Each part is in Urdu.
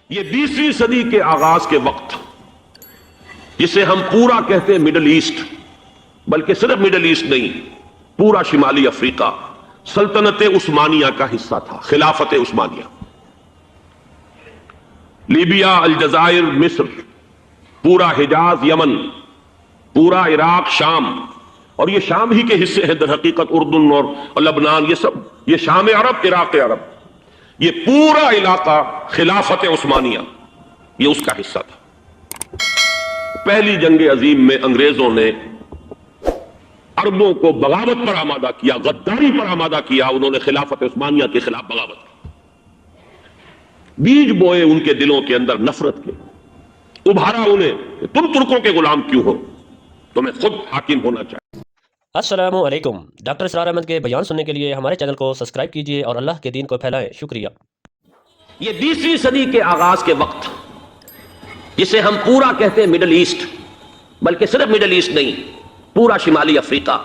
یہ 20ویں صدی کے آغاز کے وقت جسے ہم پورا کہتے ہیں مڈل ایسٹ، بلکہ صرف مڈل ایسٹ نہیں، پورا شمالی افریقہ سلطنت عثمانیہ کا حصہ تھا، خلافت عثمانیہ۔ لیبیا، الجزائر، مصر، پورا حجاز، یمن، پورا عراق، شام، اور یہ شام ہی کے حصے ہیں در حقیقت اردن اور لبنان، یہ شام عرب، عراق عرب، یہ پورا علاقہ خلافت عثمانیہ یہ اس کا حصہ تھا۔ پہلی جنگ عظیم میں انگریزوں نے عربوں کو بغاوت پر آمادہ کیا، غداری پر آمادہ کیا، انہوں نے خلافت عثمانیہ کے خلاف بغاوت کی، بیج بوئے ان کے دلوں کے اندر نفرت کے، ابھارا انہیں کہ تم ترکوں کے غلام کیوں ہو، تمہیں خود حاکم ہونا چاہیے۔ السلام علیکم، ڈاکٹر اسرار احمد کے بیان سننے کے لیے ہمارے چینل کو سبسکرائب کیجیے اور اللہ کے دین کو پھیلائیں۔ شکریہ۔ یہ 20ویں صدی کے آغاز کے وقت جسے ہم پورا کہتے ہیں مڈل ایسٹ، بلکہ صرف مڈل ایسٹ نہیں، پورا شمالی افریقہ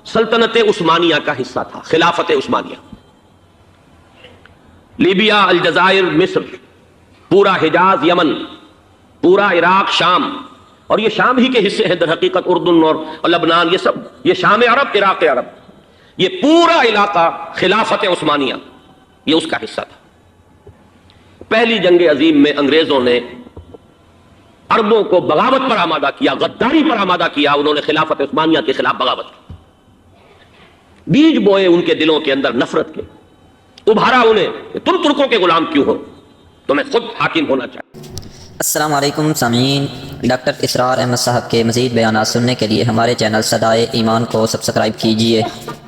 سلطنت عثمانیہ کا حصہ تھا، خلافت عثمانیہ۔ لیبیا، الجزائر، مصر، پورا حجاز، یمن، پورا عراق، شام، اور یہ شام ہی کے حصے ہیں در حقیقت اردن اور لبنان، یہ شام عرب، عراق عرب، یہ پورا علاقہ خلافت عثمانیہ یہ اس کا حصہ تھا۔ پہلی جنگ عظیم میں انگریزوں نے عربوں کو بغاوت پر آمادہ کیا، غداری پر آمادہ کیا، انہوں نے خلافت عثمانیہ کے خلاف بغاوت کی، بیج بوئے ان کے دلوں کے اندر نفرت کے، ابھارا انہیں کہ تم ترکوں کے غلام کیوں ہو، تمہیں خود حاکم ہونا چاہیے۔ السلام علیکم سامعین، ڈاکٹر اسرار احمد صاحب کے مزید بیانات سننے کے لیے ہمارے چینل صدائے ایمان کو سبسکرائب کیجیے۔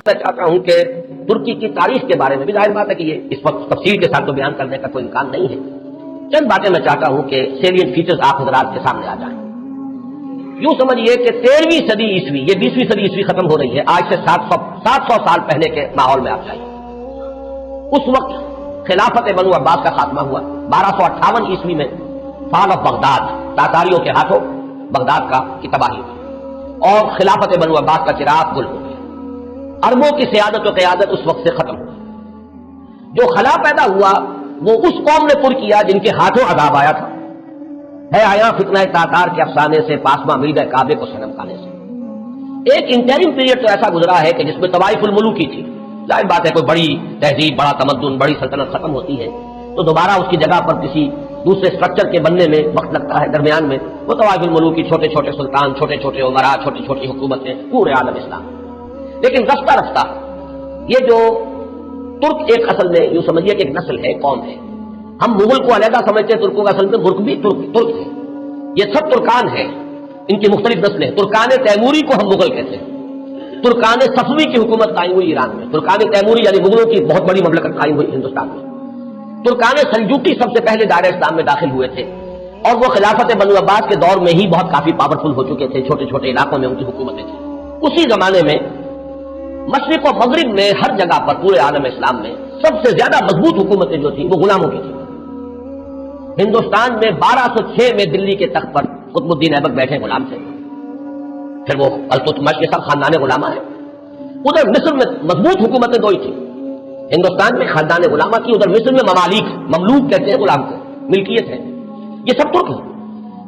میں چاہتا ہوں کہ ترکی کی تاریخ کے بارے میں بھی ظاہر بات ہے کہ یہ اس وقت تفصیل کے ساتھ تو بیان کرنے کا کوئی امکان نہیں ہے، چند باتیں میں چاہتا ہوں کہ سیلینٹ فیچرز آپ حضرات کے سامنے آ جائیں۔ یوں سمجھیے کہ 13ویں صدی عیسوی، یہ 20ویں صدی عیسوی ختم ہو رہی ہے، آج سے 700 سال پہلے کے ماحول میں آپ جائیں۔ اس وقت خلافت بنو عباس کا خاتمہ ہوا 1258 عیسوی میں، فال آف بغداد، تاتاریوں کے ہاتھوں بغداد کی تباہی ہوئی اور خلافت بنو عباس کا چراغ گل ہو گیا۔ عربوں کی سیادت و قیادت اس وقت سے ختم ہو گئی۔ جو خلا پیدا ہوا وہ اس قوم نے پر کیا جن کے ہاتھوں عذاب آیا تھا، ہے آیا فتنہ تاتار کے افسانے سے، پاسما میرد کعبے کو صنم کھانے سے۔ ایک انٹرم پیریڈ تو ایسا گزرا ہے کہ جس میں طوائف الملوکی تھی، ظاہر بات ہے کوئی بڑی تہذیب، بڑا تمدن، بڑی سلطنت ختم ہوتی ہے تو دوبارہ اس کی جگہ پر کسی دوسرے سٹرکچر کے بننے میں وقت لگتا ہے، درمیان میں وہ طوائف الملوکی، چھوٹے چھوٹے سلطان، چھوٹے چھوٹے عمرا، چھوٹی چھوٹی حکومتیں، پورے عالم اسلام۔ لیکن رفتہ رفتہ یہ جو ترک ایک اصل میں یوں سمجھیے کہ ایک نسل ہے، قوم ہے، ہم مغل کو علیحدہ سمجھتے ہیں، ترکوں کا اصل میں ترک بھی ترک ہے، یہ سب ترکان ہیں، ان کی مختلف نسلیں۔ ترکان تیموری کو ہم مغل کہتے ہیں، ترکان صفوی کی حکومت قائم ہوئی ایران میں، ترکان تیموری یعنی مغلوں کی بہت بڑی مملکت قائم ہوئی ہندوستان میں۔ ترکان سلجوقی سب سے پہلے دائرہ اسلام میں داخل ہوئے تھے اور وہ خلافت بنو عباس کے دور میں ہی بہت کافی پاورفل ہو چکے تھے، چھوٹے چھوٹے علاقوں میں ان کی حکومتیں تھیں۔ اسی زمانے میں مشرق و مغرب میں ہر جگہ پر پورے عالم اسلام میں سب سے زیادہ مضبوط حکومتیں جو تھیں وہ غلاموں کی تھیں۔ ہندوستان میں 1206 میں دلی کے تخت پر قطب الدین ایبک بیٹھے غلام تھے، پھر وہ التتمش کے سب خاندان غلامہ ہیں۔ ادھر مصر میں مضبوط حکومتیں دو ہی تھیں، ہندوستان میں خاندان غلامہ کی، ادھر مصر میں مملوک کہتے ہیں غلام کو، ملکیت ہے، یہ سب ترک ہیں۔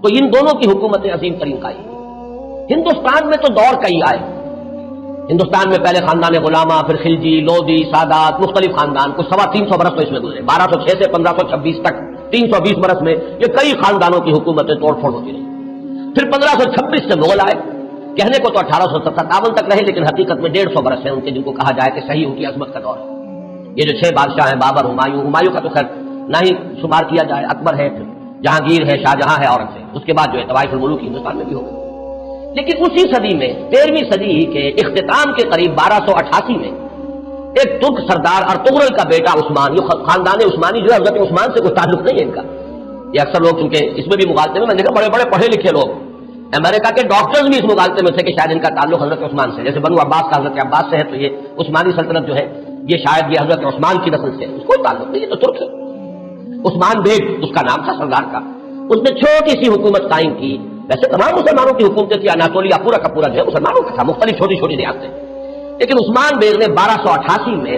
تو ان دونوں کی حکومتیں عظیم ترین قائم۔ ہندوستان میں تو دور کئی آئے، ہندوستان میں پہلے خاندان غلامہ، پھر خلجی، لودھی، سادات، مختلف خاندان، کچھ 350 برس تو اس میں گزرے، 1206 سے 1526 تک 320 برس میں یہ کئی خاندانوں کی حکومتیں توڑ پھوڑ ہوتی رہی۔ پھر 1526 سے مغل آئے، کہنے کو تو 1857 تک رہے لیکن حقیقت میں 150 برس ہیں ان کے، جن کو کہا جائے کہ صحیح ان کی عظمت کا دور ہے۔ یہ جو 6 بادشاہ ہیں، بابر، ہمایوں کا تو خیر نہ ہی شمار کیا جائے، اکبر ہے، پھر جہانگیر ہے، شاہجہاں ہے، اورنگزیب، اس کے بعد جو ہے طوائف الملوک ہندوستان میں بھی ہو گئے۔ لیکن اسی صدی میں 13ویں صدی کے اختتام کے قریب 1288 میں ایک ترک سردار ارطغرل کا بیٹا عثمان، یہ خاندان عثمانی جو ہے حضرت عثمان سے کوئی تعلق نہیں ہے ان کا، یہ اکثر لوگ چونکہ اس میں بھی مغالطے میں دیکھا بڑے بڑے پڑھے لکھے لوگ، امریکہ کے ڈاکٹرز بھی اس مغالطے میں تھے کہ شاید ان کا تعلق حضرت عثمان سے، جیسے بنو عباس کا حضرت عباس سے ہے تو یہ عثمانی سلطنت جو ہے یہ شاید یہ حضرت عثمان کی نسل سے، اس کوئی تعلق نہیں، یہ تو ترک ہے۔ عثمان بیگ اس کا نام تھا سردار کا، اس نے چھوٹی سی حکومت قائم کی، ویسے تمام مسلمانوں کی حکومتیں تھی، اناطولیہ پورا کا پورا جو ہے مسلمانوں کا تھا، مختلف چھوٹی چھوٹی ریاستیں، لیکن عثمان بیگ نے 1288 میں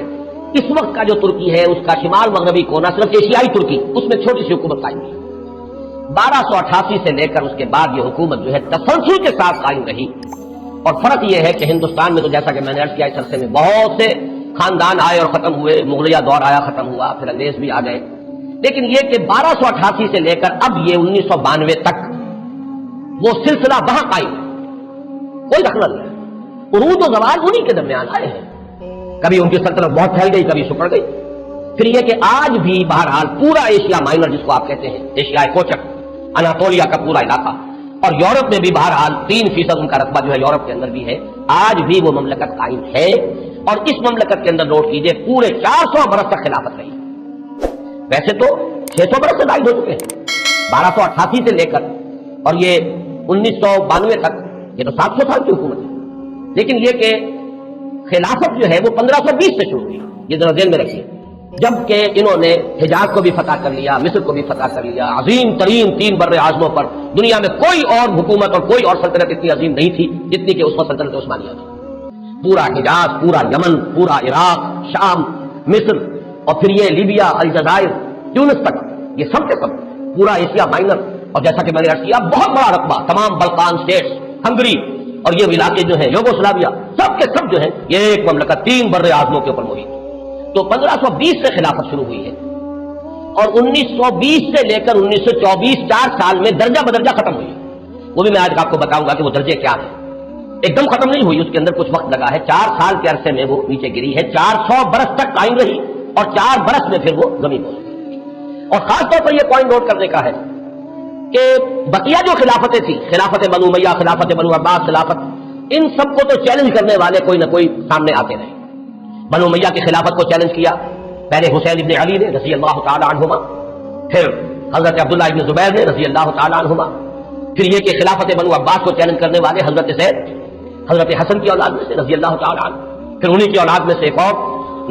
اس وقت کا جو ترکی ہے اس کا شمال مغربی کونا، صرف ایشیائی ترکی، اس میں چھوٹی سی حکومت قائم کی 1288 سے لے کر اس کے بعد یہ حکومت جو ہے تسلسل کے ساتھ قائم رہی. اور فرق یہ ہے کہ ہندوستان میں تو جیسا کہ میں نے عرض کیا اس عرصے میں بہت سے خاندان آئے اور ختم ہوئے، مغلیہ دور آیا ختم ہوا، پھر انگریز بھی آ گئے. لیکن یہ کہ 1288 سے لے کر اب یہ 1992 تک وہ سلسلہ وہاں قائم ہے، کوئی دخل نہیں ہے. عروج و زوال انہی کے درمیان آئے ہیں. کبھی ان کی سلطنت بہت پھیل گئی، کبھی سکڑ گئی. پھر یہ کہ آج بھی بہرحال پورا ایشیا مائنر جس کو آپ کہتے ہیں، ایشیا کوچک، اناطولیا کا پورا علاقہ، اور یورپ میں بھی بہرحال 3% ان کا رقبہ جو ہے یورپ کے اندر بھی ہے. آج بھی وہ مملکت قائم ہے، اور اس مملکت کے اندر نوٹ کیجئے پورے 400 برس تک خلافت رہی. ویسے تو 600 برس سے زائد ہو چکے ہیں 1288 سے لے کر، اور یہ 1992 تک یہ تو 700 سال کی حکومت ہے. لیکن یہ کہ خلافت جو ہے وہ 1520 سے شروع ہوئی، یہ ذرا ذہن میں رکھیے. جبکہ انہوں نے حجاز کو بھی فتح کر لیا، مصر کو بھی فتح کر لیا، عظیم ترین 3 بر اعظموں پر. دنیا میں کوئی اور حکومت اور کوئی اور سلطنت اتنی عظیم نہیں تھی جتنی کہ اس وقت سلطنت عثمانیہ تھی. پورا حجاز، پورا یمن، پورا عراق، شام، مصر، اور پھر یہ لیبیا، الجزائر، تیونس تک، یہ سب کے سب پورا ایشیا مائنر. اور جیسا کہ میں نے عرض کیا بہت بڑا رقبہ تمام بلقان اسٹیٹس، ہنگری اور یہ علاقے جو ہیں یوگوسلاویا، سب کے سب جو ہیں یہ ایک مملکت 3 بر اعظموں کے اوپر محیط. تو 1520 سے خلافت شروع ہوئی ہے، اور 1920 سے لے کر 1924 4 سال میں درجہ بدرجہ ختم ہوئی. وہ بھی میں آج آپ کو بتاؤں گا کہ وہ درجے کیا ہیں. ایک دم ختم نہیں ہوئی، اس کے اندر کچھ وقت لگا ہے. 4 سال کے عرصے میں وہ نیچے گری ہے. 400 برس تک قائم رہی، اور 4 برس میں پھر وہ زمین پہنچ گئی. اور خاص طور پر یہ پوائنٹ نوٹ کرنے کا ہے کہ بقیہ جو خلافتیں تھیں، خلافت بنو امیہ، خلافت بنو عباس، خلافت، ان سب کو تو چیلنج کرنے والے کوئی نہ کوئی سامنے آتے رہے. بنو امیہ کی خلافت کو چیلنج کیا پہلے حسین ابن علی نے رضی اللہ تعالی عنہما، پھر حضرت عبداللہ ابن زبیر نے رضی اللہ تعالی عنہما، پھر یہ کہ خلافت بنو عباس کو چیلنج کرنے والے حضرت زید، حضرت حسن کی اولاد میں سے رضی اللہ تعالی عنہ، پھر انہی کی اولاد میں سے ایک اور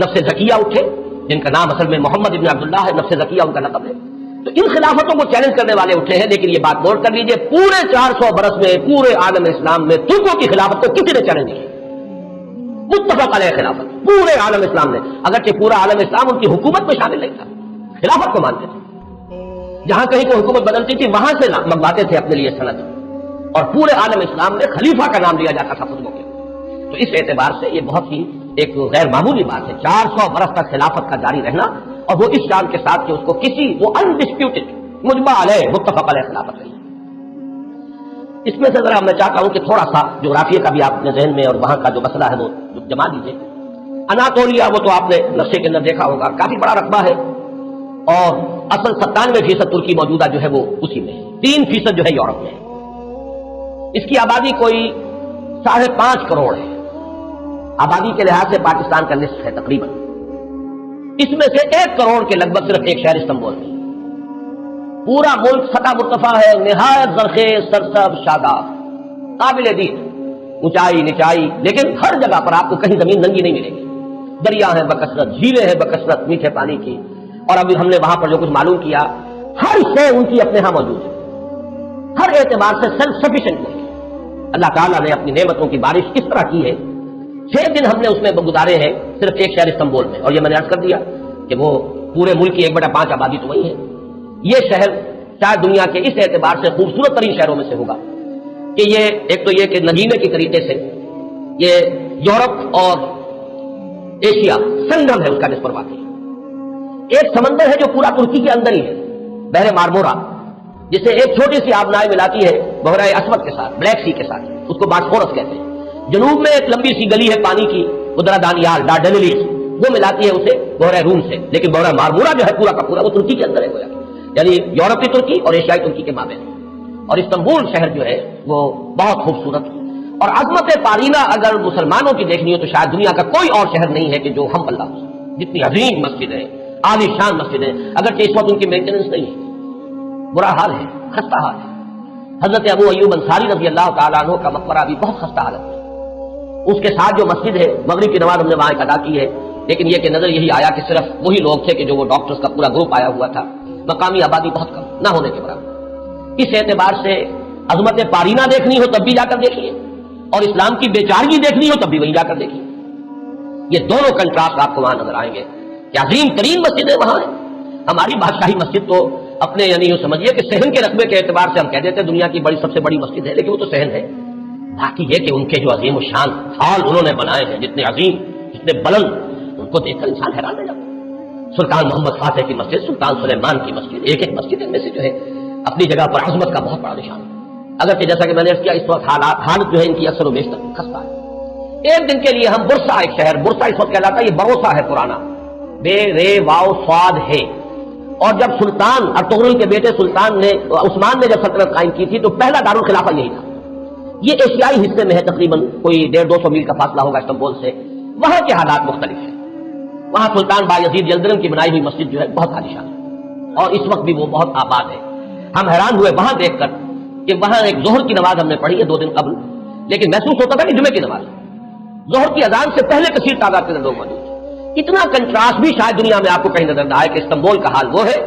نفس زکیہ اٹھے جن کا نام اصل میں محمد ابن عبداللہ ہے، نفس زکیہ ان کا لقب ہے. تو ان خلافتوں کو چیلنج کرنے والے اٹھے ہیں. لیکن یہ بات نوٹ کر لیجئے پورے 400 برس میں پورے عالم اسلام میں ترکوں کی خلافت کو کسی نے چیلنج نہیں کیا. متفق علیہ خلافت پورے عالم اسلام نے، اگرچہ پورا عالم اسلام ان کی حکومت میں شامل نہیں تھا، خلافت کو مانتے تھے. جہاں کہیں کوئی حکومت بدلتی تھی وہاں سے منگواتے تھے اپنے لیے سند، اور پورے عالم اسلام میں خلیفہ کا نام لیا جاتا تھا خطبوں کے. تو اس اعتبار سے یہ بہت ہی ایک غیر معمولی بات ہے 400 برس تک خلافت کا جاری رہنا، اور وہ اس شان کے ساتھ کہ اس کو کسی وہ انڈسپیوٹڈ مجمع علیہ متفق علیہ خلافت رہی. اس میں سے ذرا میں چاہتا ہوں کہ تھوڑا سا جغرافیہ کا بھی آپ اپنے ذہن میں اور وہاں کا جو مسئلہ ہے وہ جما دیجیے. اناطولیا وہ تو آپ نے نقشے کے اندر دیکھا ہوگا، کافی بڑا رقبہ ہے، اور اصل 97% ترکی موجودہ جو ہے وہ اسی میں ہے. 3% جو ہے یورپ میں ہے. اس کی آبادی کوئی 5.5 کروڑ ہے. آبادی کے لحاظ سے پاکستان کا نصف ہے تقریباً. اس میں سے 1 کروڑ کے لگ بھگ صرف ایک شہر استنبول میں. پورا ملک سطح مرتفع ہے، نہایت زرخیز، سرسبز، شاداب، قابل دید، اونچائی نچائی، لیکن ہر جگہ پر آپ کو کہیں زمین ننگی نہیں ملے گی. دریا ہیں بکثرت، جھیلیں ہیں بکثرت میٹھے پانی کی. اور ابھی ہم نے وہاں پر جو کچھ معلوم کیا، ہر شے ان کی اپنے ہاں موجود ہے. ہر اعتبار سے سیلف سفیشینٹ ہے. اللہ تعالیٰ نے اپنی نعمتوں کی بارش کس طرح کی ہے. 6 دن ہم نے اس میں گزارے ہیں صرف ایک شہر استنبول میں، اور یہ میں نے عرض کر دیا کہ وہ پورے ملک کی 1/5 آبادی تو وہی ہے. یہ شہر شاید دنیا کے اس اعتبار سے خوبصورت ترین شہروں میں سے ہوگا کہ یہ ایک تو یہ کہ نگینے کی طریقے سے یہ یورپ اور ایشیا سنگم ہے اس کا جس پر واقع ہے. ایک سمندر ہے جو پورا ترکی کے اندر ہی ہے، بحر مارمورا، جسے ایک چھوٹی سی آبنائی ملاتی ہے بحیرہ اسود کے ساتھ، بلیک سی کے ساتھ، اس کو باسفورس کہتے ہیں. جنوب میں ایک لمبی سی گلی ہے پانی کی، ادرا دانیال، ڈارڈنیلیز، وہ ملاتی ہے اسے بحیرہ روم سے. لیکن بحیرہ مارمورا جو ہے پورا کا پورا وہ ترکی کے اندر ہے گویا، یعنی یورپی ترکی اور ایشیائی ترکی کے مابین. اور استنبول شہر جو ہے وہ بہت خوبصورت اور عظمت پارینہ اگر مسلمانوں کی دیکھنی ہو تو شاید دنیا کا کوئی اور شہر نہیں ہے کہ جو ہم اللہ جتنی عظیم مسجد ہے، عالی شان مسجد ہے. اگرچہ اس وقت ان کی مینٹیننس نہیں ہے، برا حال ہے، خستہ حال ہے. حضرت ابو ایوب انصاری رضی اللہ تعالیٰ عنہ کا مقبرہ بھی بہت خستہ حالت ہے. اس کے ساتھ جو مسجد ہے، مغرب کی نماز ہم نے وہاں ادا کی ہے، لیکن یہ کہ نظر یہی آیا کہ صرف وہی لوگ تھے کہ جو وہ ڈاکٹرز کا پورا گروپ آیا ہوا تھا، مقامی آبادی بہت کم نہ ہونے کے برابر. اس اعتبار سے عظمت پارینہ دیکھنی ہو تب بھی جا کر دیکھیے، اور اسلام کی بیچارگی دیکھنی ہو تب بھی وہیں جا کر دیکھیے. یہ دونوں کنٹراسٹ آپ کو وہاں نظر آئیں گے کہ عظیم ترین مسجدیں وہاں ہیں. ہماری بادشاہی مسجد تو اپنے یعنی یوں سمجھیے کہ صحن کے رقبے کے اعتبار سے ہم کہہ دیتے ہیں دنیا کی بڑی سب سے بڑی مسجد ہے، لیکن وہ تو صحن ہے. باقی یہ کہ ان کے جو عظیم الشان ہال انہوں نے بنائے ہیں، جتنے عظیم جتنے بلند، ان کو دیکھ کر انسان حیران رہ جاتا ہے. سلطان محمد فاتح کی مسجد، سلطان سلیمان کی مسجد، ایک ایک مسجد ان میں سے جو ہے اپنی جگہ پر عظمت کا بہت بڑا نشان ہے. اگرچہ جیسا کہ میں نے کیا اس وقت حالت جو ہے ان کی اکثر و بیشتر خستہ ہے. ایک دن کے لیے ہم برسا، ایک شہر برسا اس وقت کہلاتا ہے، یہ بروسا ہے پرانا، بے رے واو سواد ہے. اور جب سلطان ارطغرل کے بیٹے سلطان نے عثمان نے جب سلطنت قائم کی تھی تو پہلا دارالخلافہ یہی تھا. یہ ایشیائی حصے میں ہے، تقریباً کوئی 150-200 میل کا فاصلہ ہوگا استنبول سے. وہاں کے حالات مختلف ہیں. وہاں سلطان بایزید یلدرم کی بنائی ہوئی مسجد جو ہے بہت عالیشان ہے اور اس وقت بھی وہ بہت آباد ہے. ہم حیران ہوئے وہاں دیکھ کر کہ وہاں ایک ظہر کی نماز ہم نے پڑھی ہے 2 دن قبل، لیکن محسوس ہوتا تھا کہ جمعے کی نماز. ظہر کی اذان سے پہلے کثیر تعداد کے لوگ موجود. اتنا کنٹراسٹ بھی شاید دنیا میں آپ کو کہیں نظر نہ آئے کہ استنبول کا حال وہ ہے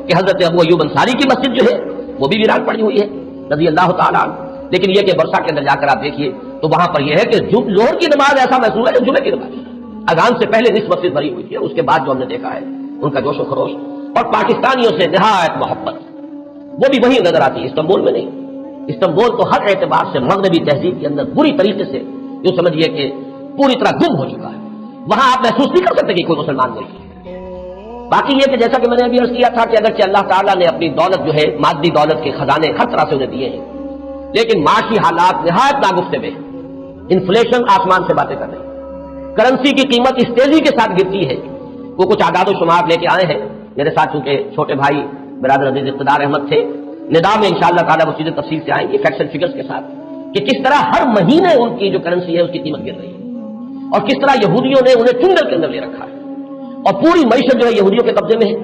کہ حضرت ابو ایوب انصاری کی مسجد جو ہے وہ بھی ویران پڑی ہوئی ہے رضی اللہ تعالیٰ عنہ. لیکن یہ کہ برسا کے اندر جا کر آپ دیکھیے تو وہاں پر یہ ہے کہ ظہر کی نماز ایسا محسوس ہے کہ جمعے کی نماز. اذان سے پہلے نصف مسجد بھری ہوئی تھی، اس کے بعد جو ہم نے دیکھا ہے ان کا جوش و خروش اور پاکستانیوں سے نہایت محبت وہ بھی وہیں نظر آتی ہے، استنبول میں نہیں. استنبول تو ہر اعتبار سے مغربی تہذیب کے اندر بری طریقے سے یوں سمجھیے کہ پوری طرح گم ہو چکا ہے. وہاں آپ محسوس نہیں کر سکتے کہ کوئی مسلمان ملک ہے. باقی یہ کہ جیسا کہ میں نے ابھی عرض کیا تھا کہ اگرچہ اللہ تعالیٰ نے اپنی دولت جو ہے مادی دولت کے خزانے ہر طرح سے انہیں دیے ہیں، لیکن معاشی حالات نہایت ناگفتہ میں. انفلیشن آسمان سے باتیں کر رہی ہے. کرنسی کی قیمت اس تیزی کے ساتھ گرتی ہے. وہ کچھ اعداد و شمار لے کے آئے ہیں میرے ساتھ، چونکہ چھوٹے بھائی برادر عزیز اقتدار احمد تھے. ندا میں انشاءاللہ تعالیٰ وہ چیزیں تفصیل سے آئیں گی فیکٹس اینڈ فگرز کے ساتھ کہ کس طرح ہر مہینے ان کی جو کرنسی ہے اس کی قیمت گر رہی ہے اور کس طرح یہودیوں نے انہیں چنگل کے اندر لے رکھا ہے اور پوری معیشت جو ہے یہودیوں کے قبضے میں ہے.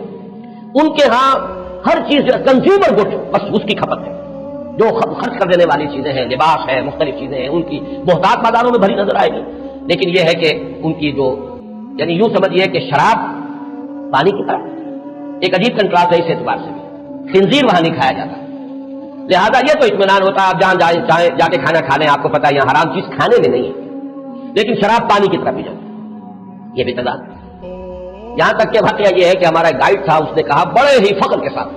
ان کے ہاں ہر چیز جو ہے کنزیومر گڈ بس اس کی کھپت ہے، جو خرچ کر دینے والی چیزیں ہیں، لباس ہے، مختلف چیزیں ہیں، ان کی بہتات بازاروں میں بھری نظر آئے گی. لیکن یہ ہے کہ ان کی جو یعنی یوں سمجھیے کہ شراب پانی کی طرح ایک عجیب کنٹراسٹ ہے. اس اعتبار سے بھی خنزیر وہاں نہیں کھایا جاتا، لہذا یہ تو اطمینان ہوتا ہے آپ جہاں چاہیں جا کے کھانا کھا لیں، آپ کو پتا ہے یہاں حرام چیز کھانے میں نہیں ہے، لیکن شراب پانی کی طرح پی جاتی ہے. یہ بھی تضاد. یہاں تک کہ واقعہ یہ ہے کہ ہمارا گائیڈ تھا، اس نے کہا بڑے ہی فخر کے ساتھ،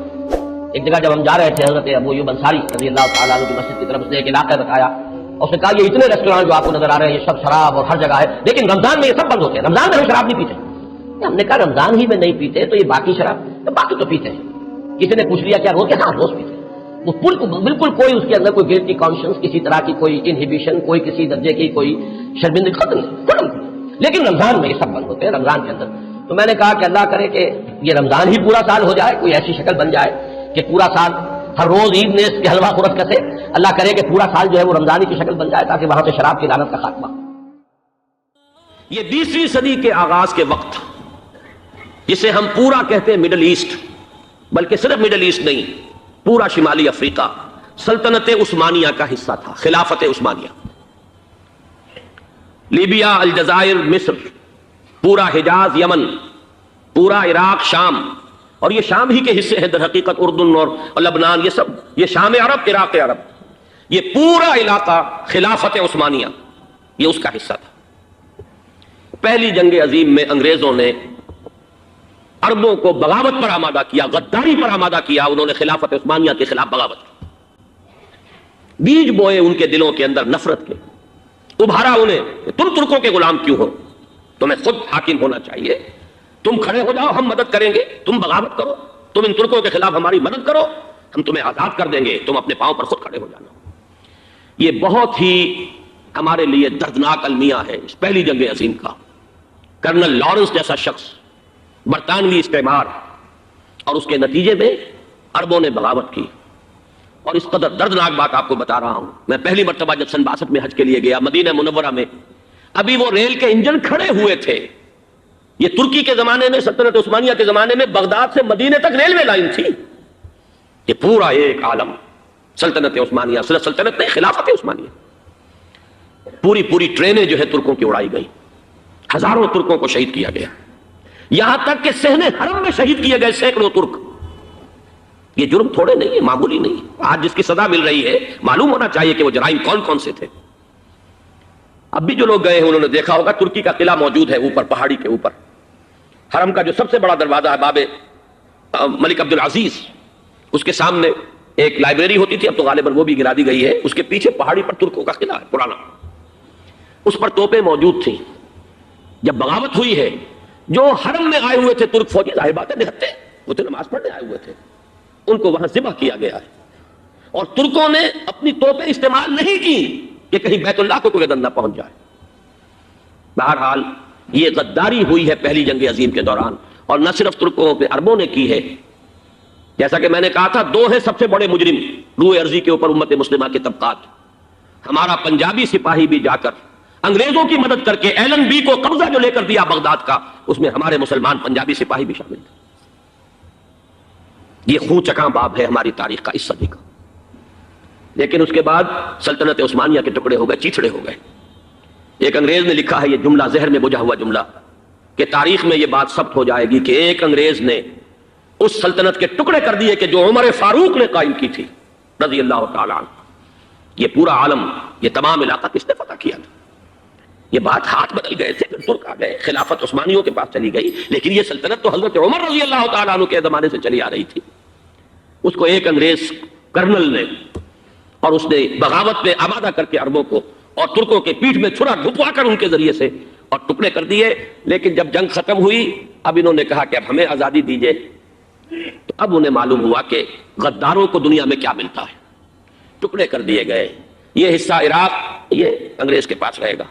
ایک جگہ جب ہم جا رہے تھے حضرت ابو ایوب انصاری رضی اللہ تعالیٰ عنہ کی مسجد کی طرف، اس نے ایک علاقہ بتایا اور اس نے کہا یہ اتنے ریسٹورانٹ جو آپ کو نظر آ رہے ہیں یہ سب شراب اور ہر جگہ ہے، لیکن رمضان میں یہ سب بند ہوتے ہیں، رمضان میں ہم شراب نہیں پیتے. ہم نے کہا رمضان ہی میں نہیں پیتے تو یہ باقی شراب باقی تو پیتے ہیں. کسی نے پوچھ لیا کیا روز کے؟ ہاں روز پیتے ہیں. وہ بالکل کوئی اس کے اندر کوئی گلٹی کانشنس، کسی طرح کی کوئی انہیبیشن، کوئی کسی درجے کی کوئی شرمندگی ختم نہیں. لیکن رمضان میں یہ سب بند ہوتے ہیں رمضان کے اندر. تو میں نے کہا کہ اللہ کرے کہ یہ رمضان ہی پورا سال ہو جائے، کوئی ایسی شکل بن جائے کہ پورا سال ہر روز عید نے اس کے حلوہ خورت کسے. اللہ کرے کہ پورا سال جو ہے وہ رمضانی کی شکل بن جائے تاکہ وہاں سے شراب کی لعنت کا خاتمہ. یہ 20ویں صدی کے آغاز کے وقت جسے ہم پورا کہتے ہیں مڈل ایسٹ، بلکہ صرف مڈل ایسٹ نہیں، پورا شمالی افریقہ سلطنت عثمانیہ کا حصہ تھا، خلافت عثمانیہ. لیبیا، الجزائر، مصر، پورا حجاز، یمن، پورا عراق، شام، اور یہ شام ہی کے حصے ہیں در حقیقت اردن اور لبنان، یہ سب یہ شام عرب، عراق عرب، یہ پورا علاقہ خلافت عثمانیہ یہ اس کا حصہ تھا. پہلی جنگ عظیم میں انگریزوں نے عربوں کو بغاوت پر آمادہ کیا، غداری پر آمادہ کیا. انہوں نے خلافت عثمانیہ کے خلاف بغاوت کی، بیج بوئے ان کے دلوں کے اندر نفرت کے، ابھارا انہیں کہ تم ترکوں کے غلام کیوں ہو، تمہیں خود حاکم ہونا چاہیے، تم کھڑے ہو جاؤ، ہم مدد کریں گے، تم بغاوت کرو، تم ان ترکوں کے خلاف ہماری مدد کرو، ہم تمہیں آزاد کر دیں گے، تم اپنے پاؤں پر خود کھڑے ہو جانا. یہ بہت ہی ہمارے لیے دردناک المیہ ہے اس پہلی جنگ عظیم کا. کرنل لارنس جیسا شخص، برطانوی استعمار، اور اس کے نتیجے میں عربوں نے بغاوت کی. اور اس قدر دردناک بات آپ کو بتا رہا ہوں، میں پہلی مرتبہ جب سن 62 میں حج کے لیے گیا مدینہ منورہ میں، ابھی وہ ریل کے انجن کھڑے ہوئے تھے. یہ ترکی کے زمانے میں، سلطنت عثمانیہ کے زمانے میں بغداد سے مدینے تک ریلوے لائن تھی. یہ پورا ایک عالم سلطنت عثمانیہ، صرف سلطنت نہیں، خلافت عثمانیہ. پوری ٹرینیں جو ہے ترکوں کی اڑائی گئی، ہزاروں ترکوں کو شہید کیا گیا، یہاں تک کہ صحن حرم میں شہید کیے گئے سینکڑوں ترک. یہ جرم تھوڑے نہیں ہے، معمولی نہیں. آج جس کی سزا مل رہی ہے معلوم ہونا چاہیے کہ وہ جرائم کون کون سے تھے. اب بھی جو لوگ گئے ہیں انہوں نے دیکھا ہوگا ترکی کا قلعہ موجود ہے اوپر پہاڑی کے اوپر. حرم کا جو سب سے بڑا دروازہ ہے باب ملک عبد العزیز، اس کے سامنے ایک لائبریری ہوتی تھی، اب تو غالباً وہ بھی گرا دی گئی ہے، اس کے پیچھے پہاڑی پر ترکوں کا قلعہ ہے پرانا، اس پر توپیں موجود تھیں. جب بغاوت ہوئی ہے، جو حرم میں آئے ہوئے تھے ترک فوجی، ظاہر بات ہے نہتے، وہ تو نماز پڑھنے آئے ہوئے تھے، ان کو وہاں ذبح کیا گیا ہے. اور ترکوں نے اپنی توپیں استعمال نہیں کی کہ کہیں بیت اللہ کو کوئی نہ پہنچ جائے. بہرحال یہ غداری ہوئی ہے پہلی جنگ عظیم کے دوران، اور نہ صرف ترکوں پہ عربوں نے کی ہے. جیسا کہ میں نے کہا تھا، دو ہیں سب سے بڑے مجرم روئے ارضی کے اوپر امت مسلمہ کے طبقات. ہمارا پنجابی سپاہی بھی جا کر انگریزوں کی مدد کر کے ایلن بی کو قبضہ جو لے کر دیا بغداد کا، اس میں ہمارے مسلمان پنجابی سپاہی بھی شامل تھے. یہ خون چکاں باب ہے ہماری تاریخ کا اس صدی کا. لیکن اس کے بعد سلطنت عثمانیہ کے ٹکڑے ہو گئے، چیچڑے ہو گئے. ایک انگریز نے لکھا ہے یہ جملہ، ذہن میں بجھا ہوا جملہ، کہ تاریخ میں یہ بات ثبت ہو جائے گی کہ ایک انگریز نے اس سلطنت کے ٹکڑے کر دیے کہ جو عمر فاروق نے قائم کی تھی رضی اللہ تعالیٰ عنہ. یہ پورا عالم، یہ تمام علاقہ کس نے فتح کیا تھا؟ یہ بات ہاتھ بدل گئے تھے، پھر ترک آ گئے، خلافت عثمانیوں کے پاس چلی گئی، لیکن یہ سلطنت تو حضرت عمر رضی اللہ تعالیٰ عنہ کے زمانے سے چلی آ رہی تھی. اس کو ایک انگریز کرنل نے، اور اس نے بغاوت میں آبادہ کر کے عربوں کو اور ترکوں کے پیٹھ میں چھرا ڈھپوا کر ان کے ذریعے سے اور ٹکڑے کر دیے. لیکن جب جنگ ختم ہوئی، اب انہوں نے کہا کہ اب ہمیں آزادی دیجیے. تو اب انہیں معلوم ہوا کہ غداروں کو دنیا میں کیا ملتا ہے. ٹکڑے کر دیے گئے. یہ حصہ عراق یہ انگریز کے پاس رہے گا،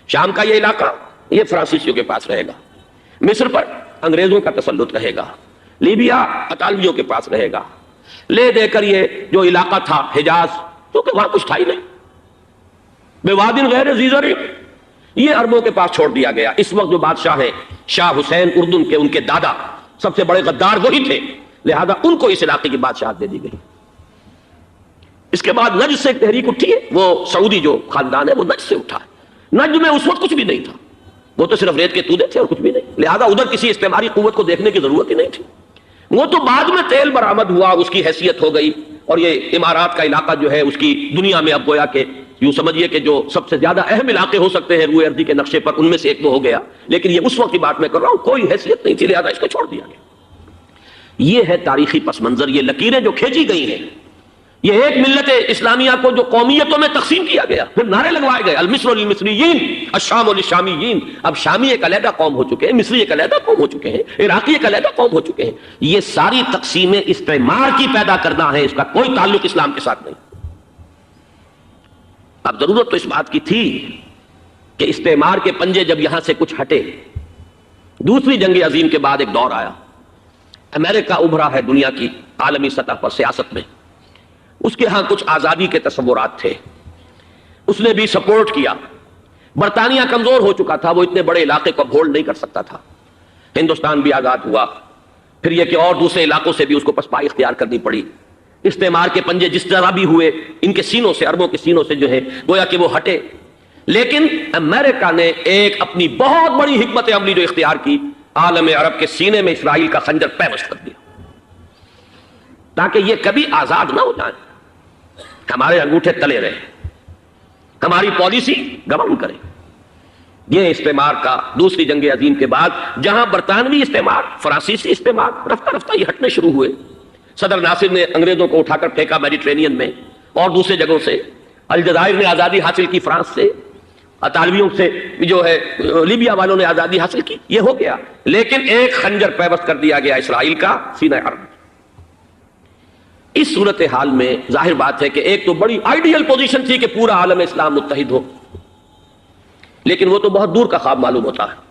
شام کا یہ علاقہ یہ فرانسیسیوں کے پاس رہے گا، مصر پر انگریزوں کا تسلط رہے گا، لیبیا اطالویوں کے پاس رہے گا. لے دے کر یہ جو علاقہ تھا حجاز، کیونکہ وہاں کچھ تھا ہی نہیں، بے وادن غیر ذی زرع، یہ عربوں کے پاس چھوڑ دیا گیا. اس وقت جو بادشاہ ہیں شاہ حسین اردن کے، ان کے دادا سب سے بڑے غدار وہی تھے، لہذا ان کو اس علاقے کی بادشاہت دے دی گئی. اس کے بعد نجد سے ایک تحریک اٹھی ہے، وہ سعودی جو خاندان ہے وہ نجد سے اٹھا ہے. نجد میں اس وقت کچھ بھی نہیں تھا، وہ تو صرف ریت کے تودے تھے اور کچھ بھی نہیں، لہذا ادھر کسی استعماری قوت کو دیکھنے کی ضرورت ہی نہیں تھی. وہ تو بعد میں تیل برآمد ہوا، اس کی حیثیت ہو گئی، اور یہ امارات کا علاقہ جو ہے اس کی دنیا میں اب گویا کہ یوں سمجھیے کہ جو سب سے زیادہ اہم علاقے ہو سکتے ہیں روئے ارضی کے نقشے پر، ان میں سے ایک تو ہو گیا. لیکن یہ اس وقت کی بات میں کر رہا ہوں، کوئی حیثیت نہیں تھی، لہذا اس کو چھوڑ دیا گیا. یہ ہے تاریخی پس منظر، یہ لکیریں جو کھینچی گئی ہیں. یہ ایک ملت اسلامیہ کو جو قومیتوں میں تقسیم کیا گیا، پھر نعرے لگوائے گئے المصر للمصریین الشام للشامیین. اب شامی ایک علیحدہ قوم ہو چکے ہیں، مصری ایک علیحدہ قوم ہو چکے ہیں، عراقی ایک علیحدہ قوم ہو چکے ہیں. یہ ساری تقسیمیں استعمار کی پیدا کرنا ہے، اس کا کوئی تعلق اسلام کے ساتھ نہیں. اب ضرورت تو اس بات کی تھی کہ استعمار کے پنجے جب یہاں سے کچھ ہٹے. دوسری جنگ عظیم کے بعد ایک دور آیا، امریکہ ابھرا ہے دنیا کی عالمی سطح پر سیاست میں. اس کے ہاں کچھ آزادی کے تصورات تھے، اس نے بھی سپورٹ کیا. برطانیہ کمزور ہو چکا تھا، وہ اتنے بڑے علاقے کو ہولڈ نہیں کر سکتا تھا. ہندوستان بھی آزاد ہوا، پھر یہ کہ اور دوسرے علاقوں سے بھی اس کو پسپائی اختیار کرنی پڑی. استعمار کے پنجے جس طرح بھی ہوئے، ان کے سینوں سے، عربوں کے سینوں سے جو ہے گویا کہ وہ ہٹے. لیکن امریکہ نے ایک اپنی بہت بڑی حکمت عملی جو اختیار کی، عالم عرب کے سینے میں اسرائیل کا خنجر پیوست کر دیا، تاکہ یہ کبھی آزاد نہ ہو جائیں، ہمارے انگوٹھے تلے رہے، ہماری پالیسی گورن کرے. یہ استعمار کا دوسری جنگ عظیم کے بعد، جہاں برطانوی استعمار، فرانسیسی استعمار رفتہ رفتہ یہ ہٹنے شروع ہوئے. صدر ناصر نے انگریزوں کو اٹھا کر پھینکا میڈیٹرینین میں اور دوسرے جگہوں سے. الجزائر نے آزادی حاصل کی فرانس سے، اطالویوں سے جو ہے لیبیا والوں نے آزادی حاصل کی، یہ ہو گیا. لیکن ایک خنجر پیوست کر دیا گیا اسرائیل کا سینہ عرب. اس صورتحال میں ظاہر بات ہے کہ ایک تو بڑی آئیڈیل پوزیشن تھی کہ پورا عالم اسلام متحد ہو، لیکن وہ تو بہت دور کا خواب معلوم ہوتا ہے.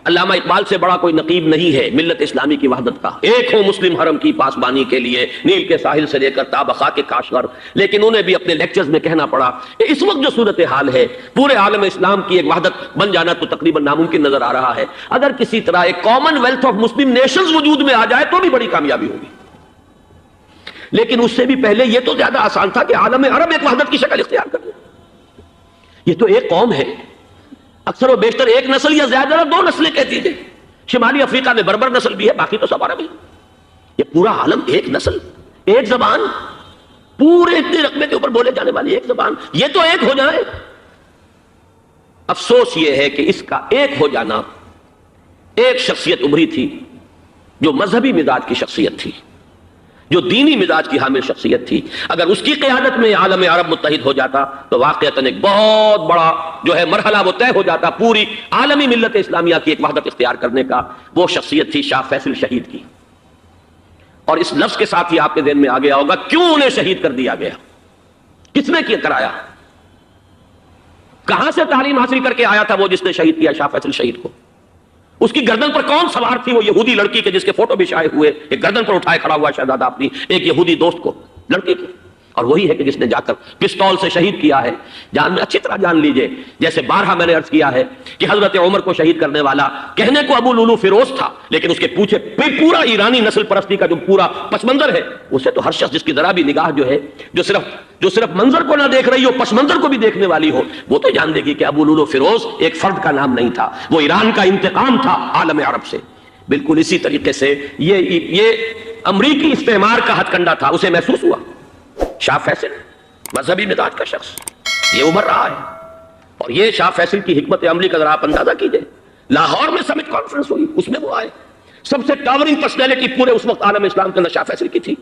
علامہ اقبال سے بڑا کوئی نقیب نہیں ہے ملت اسلامی کی وحدت کا. ایک ہو مسلم حرم کی پاسبانی کے لیے، نیل کے ساحل سے لے کر تا بخا کے کاشغر. لیکن انہیں بھی اپنے لیکچرز میں کہنا پڑا کہ اس وقت جو صورتحال ہے، پورے عالم اسلام کی ایک وحدت بن جانا تو تقریباً ناممکن نظر آ رہا ہے. اگر کسی طرح ایک common wealth of Muslim nations وجود میں آ جائے تو بھی بڑی کامیابی ہوگی. لیکن اس سے بھی پہلے یہ تو زیادہ آسان تھا کہ عالم عرب ایک وحدت کی شکل اختیار کر لے. یہ تو ایک قوم ہے، اکثر و بیشتر ایک نسل یا زیادہ دو نسلیں کہتی ہیں. شمالی افریقہ میں بربر نسل بھی ہے، باقی تو سب عرب ہیں. یہ پورا عالم ایک نسل، ایک زبان، پورے اتنے رقبے کے اوپر بولے جانے والی ایک زبان، یہ تو ایک ہو جائے. افسوس یہ ہے کہ اس کا ایک ہو جانا، ایک شخصیت ابھری تھی جو مذہبی مزاج کی شخصیت تھی. جو دینی مزاج کی حامل شخصیت تھی، اگر اس کی قیادت میں عالم عرب متحد ہو جاتا تو واقعتاً ایک بہت بڑا جو ہے مرحلہ وہ طے ہو جاتا پوری عالمی ملت اسلامیہ کی ایک وحدت اختیار کرنے کا۔ وہ شخصیت تھی شاہ فیصل شہید کی، اور اس لفظ کے ساتھ ہی آپ کے ذہن میں آ گیا ہوگا کیوں انہیں شہید کر دیا گیا، کس نے کیا کرایا، کہاں سے تعلیم حاصل کر کے آیا تھا وہ جس نے شہید کیا شاہ فیصل شہید کو، اس کی گردن پر کون سوار تھی، وہ یہودی لڑکی کے جس کے فوٹو بھی شائع ہوئے، ایک گردن پر اٹھائے کھڑا ہوا شہزادہ اپنی ایک یہودی دوست کو، لڑکی کی، اور وہی ہے کہ جس نے جا کر پستول سے شہید کیا ہے۔ جان میں اچھی طرح جان لیجئے، جیسے بارہا میں نے عرض کیا ہے کہ حضرت عمر کو شہید کرنے والا کہنے کو ابو لولو فیروز تھا، لیکن اس کے پیچھے پورا ایرانی نسل پرستی کا جو پورا پس منظر ہے، اسے تو ہر شخص جس کی ذرا بھی نگاہ جو ہے جو صرف منظر کو نہ دیکھ رہی ہو، پس منظر کو بھی دیکھنے والی ہو، وہ تو جان دے گی کہ ابو لولو فیروز ایک فرد کا نام نہیں تھا، وہ ایران کا انتقام تھا عالم عرب سے۔ بالکل اسی طریقے سے یہ امریکی استعمار کا ہتھ کنڈا تھا، اسے محسوس ہوا۔ شاہ فیصل مذہبی مزاج کا شخص، یہ ابھر رہا ہے، اور یہ شاہ فیصل کی حکمت عملی کا ذرا آپ اندازہ کیجئے۔ لاہور میں سمٹ کانفرنس ہوئی، اس میں وہ آئے، سب سے ٹاورنگ پرسنالٹی پورے اس وقت عالم اسلام کے اندر شاہ فیصل کی تھی،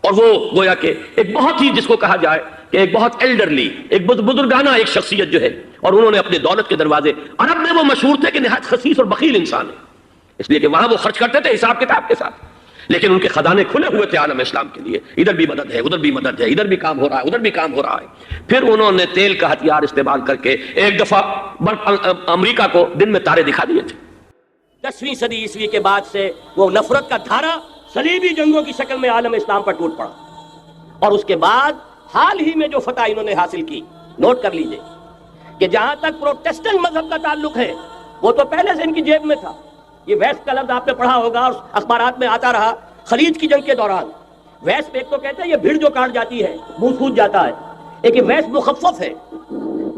اور وہ گویا کہ ایک بہت ہی جس کو کہا جائے کہ ایک بہت ایلڈرلی، ایک بزرگانہ ایک شخصیت جو ہے، اور انہوں نے اپنے دولت کے دروازے، عرب میں وہ مشہور تھے کہ نہایت خسیس اور بخیل انسان ہے، اس لیے کہ وہاں وہ خرچ کرتے تھے حساب کتاب کے ساتھ، لیکن ان کے خزانے کھلے ہوئے تھے عالم اسلام کے لیے، ادھر بھی مدد ہے، ادھر بھی مدد ہے، ادھر بھی کام ہو رہا ہے، ادھر بھی کام ہو رہا ہے۔ پھر انہوں نے تیل کا ہتھیار استعمال کر کے ایک دفعہ امریکہ کو دن میں تارے دکھا دیے تھے۔ 10ویں صدی عیسوی کے بعد سے وہ نفرت کا دھارا صلیبی جنگوں کی شکل میں عالم اسلام پر ٹوٹ پڑا، اور اس کے بعد حال ہی میں جو فتح انہوں نے حاصل کی، نوٹ کر لیجئے کہ جہاں تک پروٹیسٹنٹ مذہب کا تعلق ہے وہ تو پہلے سے ان کی جیب میں تھا۔ یہ ویسٹ کا لفظ آپ نے پڑھا ہوگا اور اخبارات میں آتا رہا، خلیج کی جنگ کے دوران ویسٹ ایک تو کہتے ہیں یہ بھیڑ جو کاٹ جاتی ہے منہ سوج جاتا ہے، لیکن ویسٹ مخفف ہے،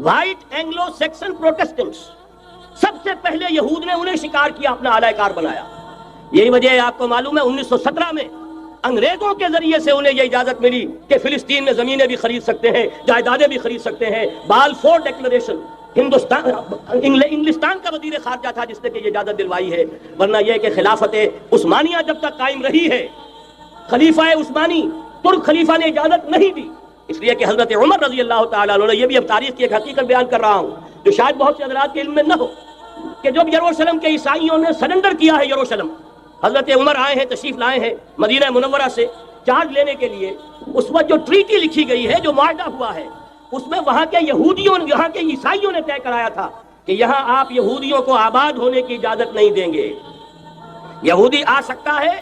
وائٹ اینگلو سیکسن پروٹیسٹنٹس، سب سے پہلے یہود نے انہیں شکار کیا، اپنا اعلی کار بنایا۔ یہی وجہ ہے آپ کو معلوم ہے 1917 میں انگریزوں کے ذریعے سے انہیں یہ اجازت ملی کہ فلسطین میں زمینیں بھی خرید سکتے ہیں، جائیدادیں بھی خرید سکتے ہیں۔ بالفور ڈیکلریشن، انگلستان کا وزیر خارجہ تھا جس نے کہ یہ اجازت دلوائی ہے، ورنہ یہ کہ خلافت عثمانیہ جب تک قائم رہی ہے، خلیفہ عثمانی ترک خلیفہ نے اجازت نہیں دی، اس لیے کہ حضرت عمر رضی اللہ تعالیٰ عنہ، یہ بھی اب تاریخ کی ایک حقیقت بیان کر رہا ہوں جو شاید بہت سے حضرات کے علم میں نہ ہو، کہ جب یروشلم کے عیسائیوں نے سرنڈر کیا ہے یروشلم، حضرت عمر آئے ہیں، تشریف لائے ہیں مدینہ منورہ سے چارج لینے کے لیے، اس وقت جو ٹریٹی لکھی گئی ہے، جو معاہدہ ہوا ہے، اس میں وہاں کے یہودیوں، یہاں کے عیسائیوں نے طے کرایا تھا کہ یہاں آپ یہودیوں کو آباد ہونے کی اجازت نہیں دیں گے۔ یہودی آ سکتا ہے،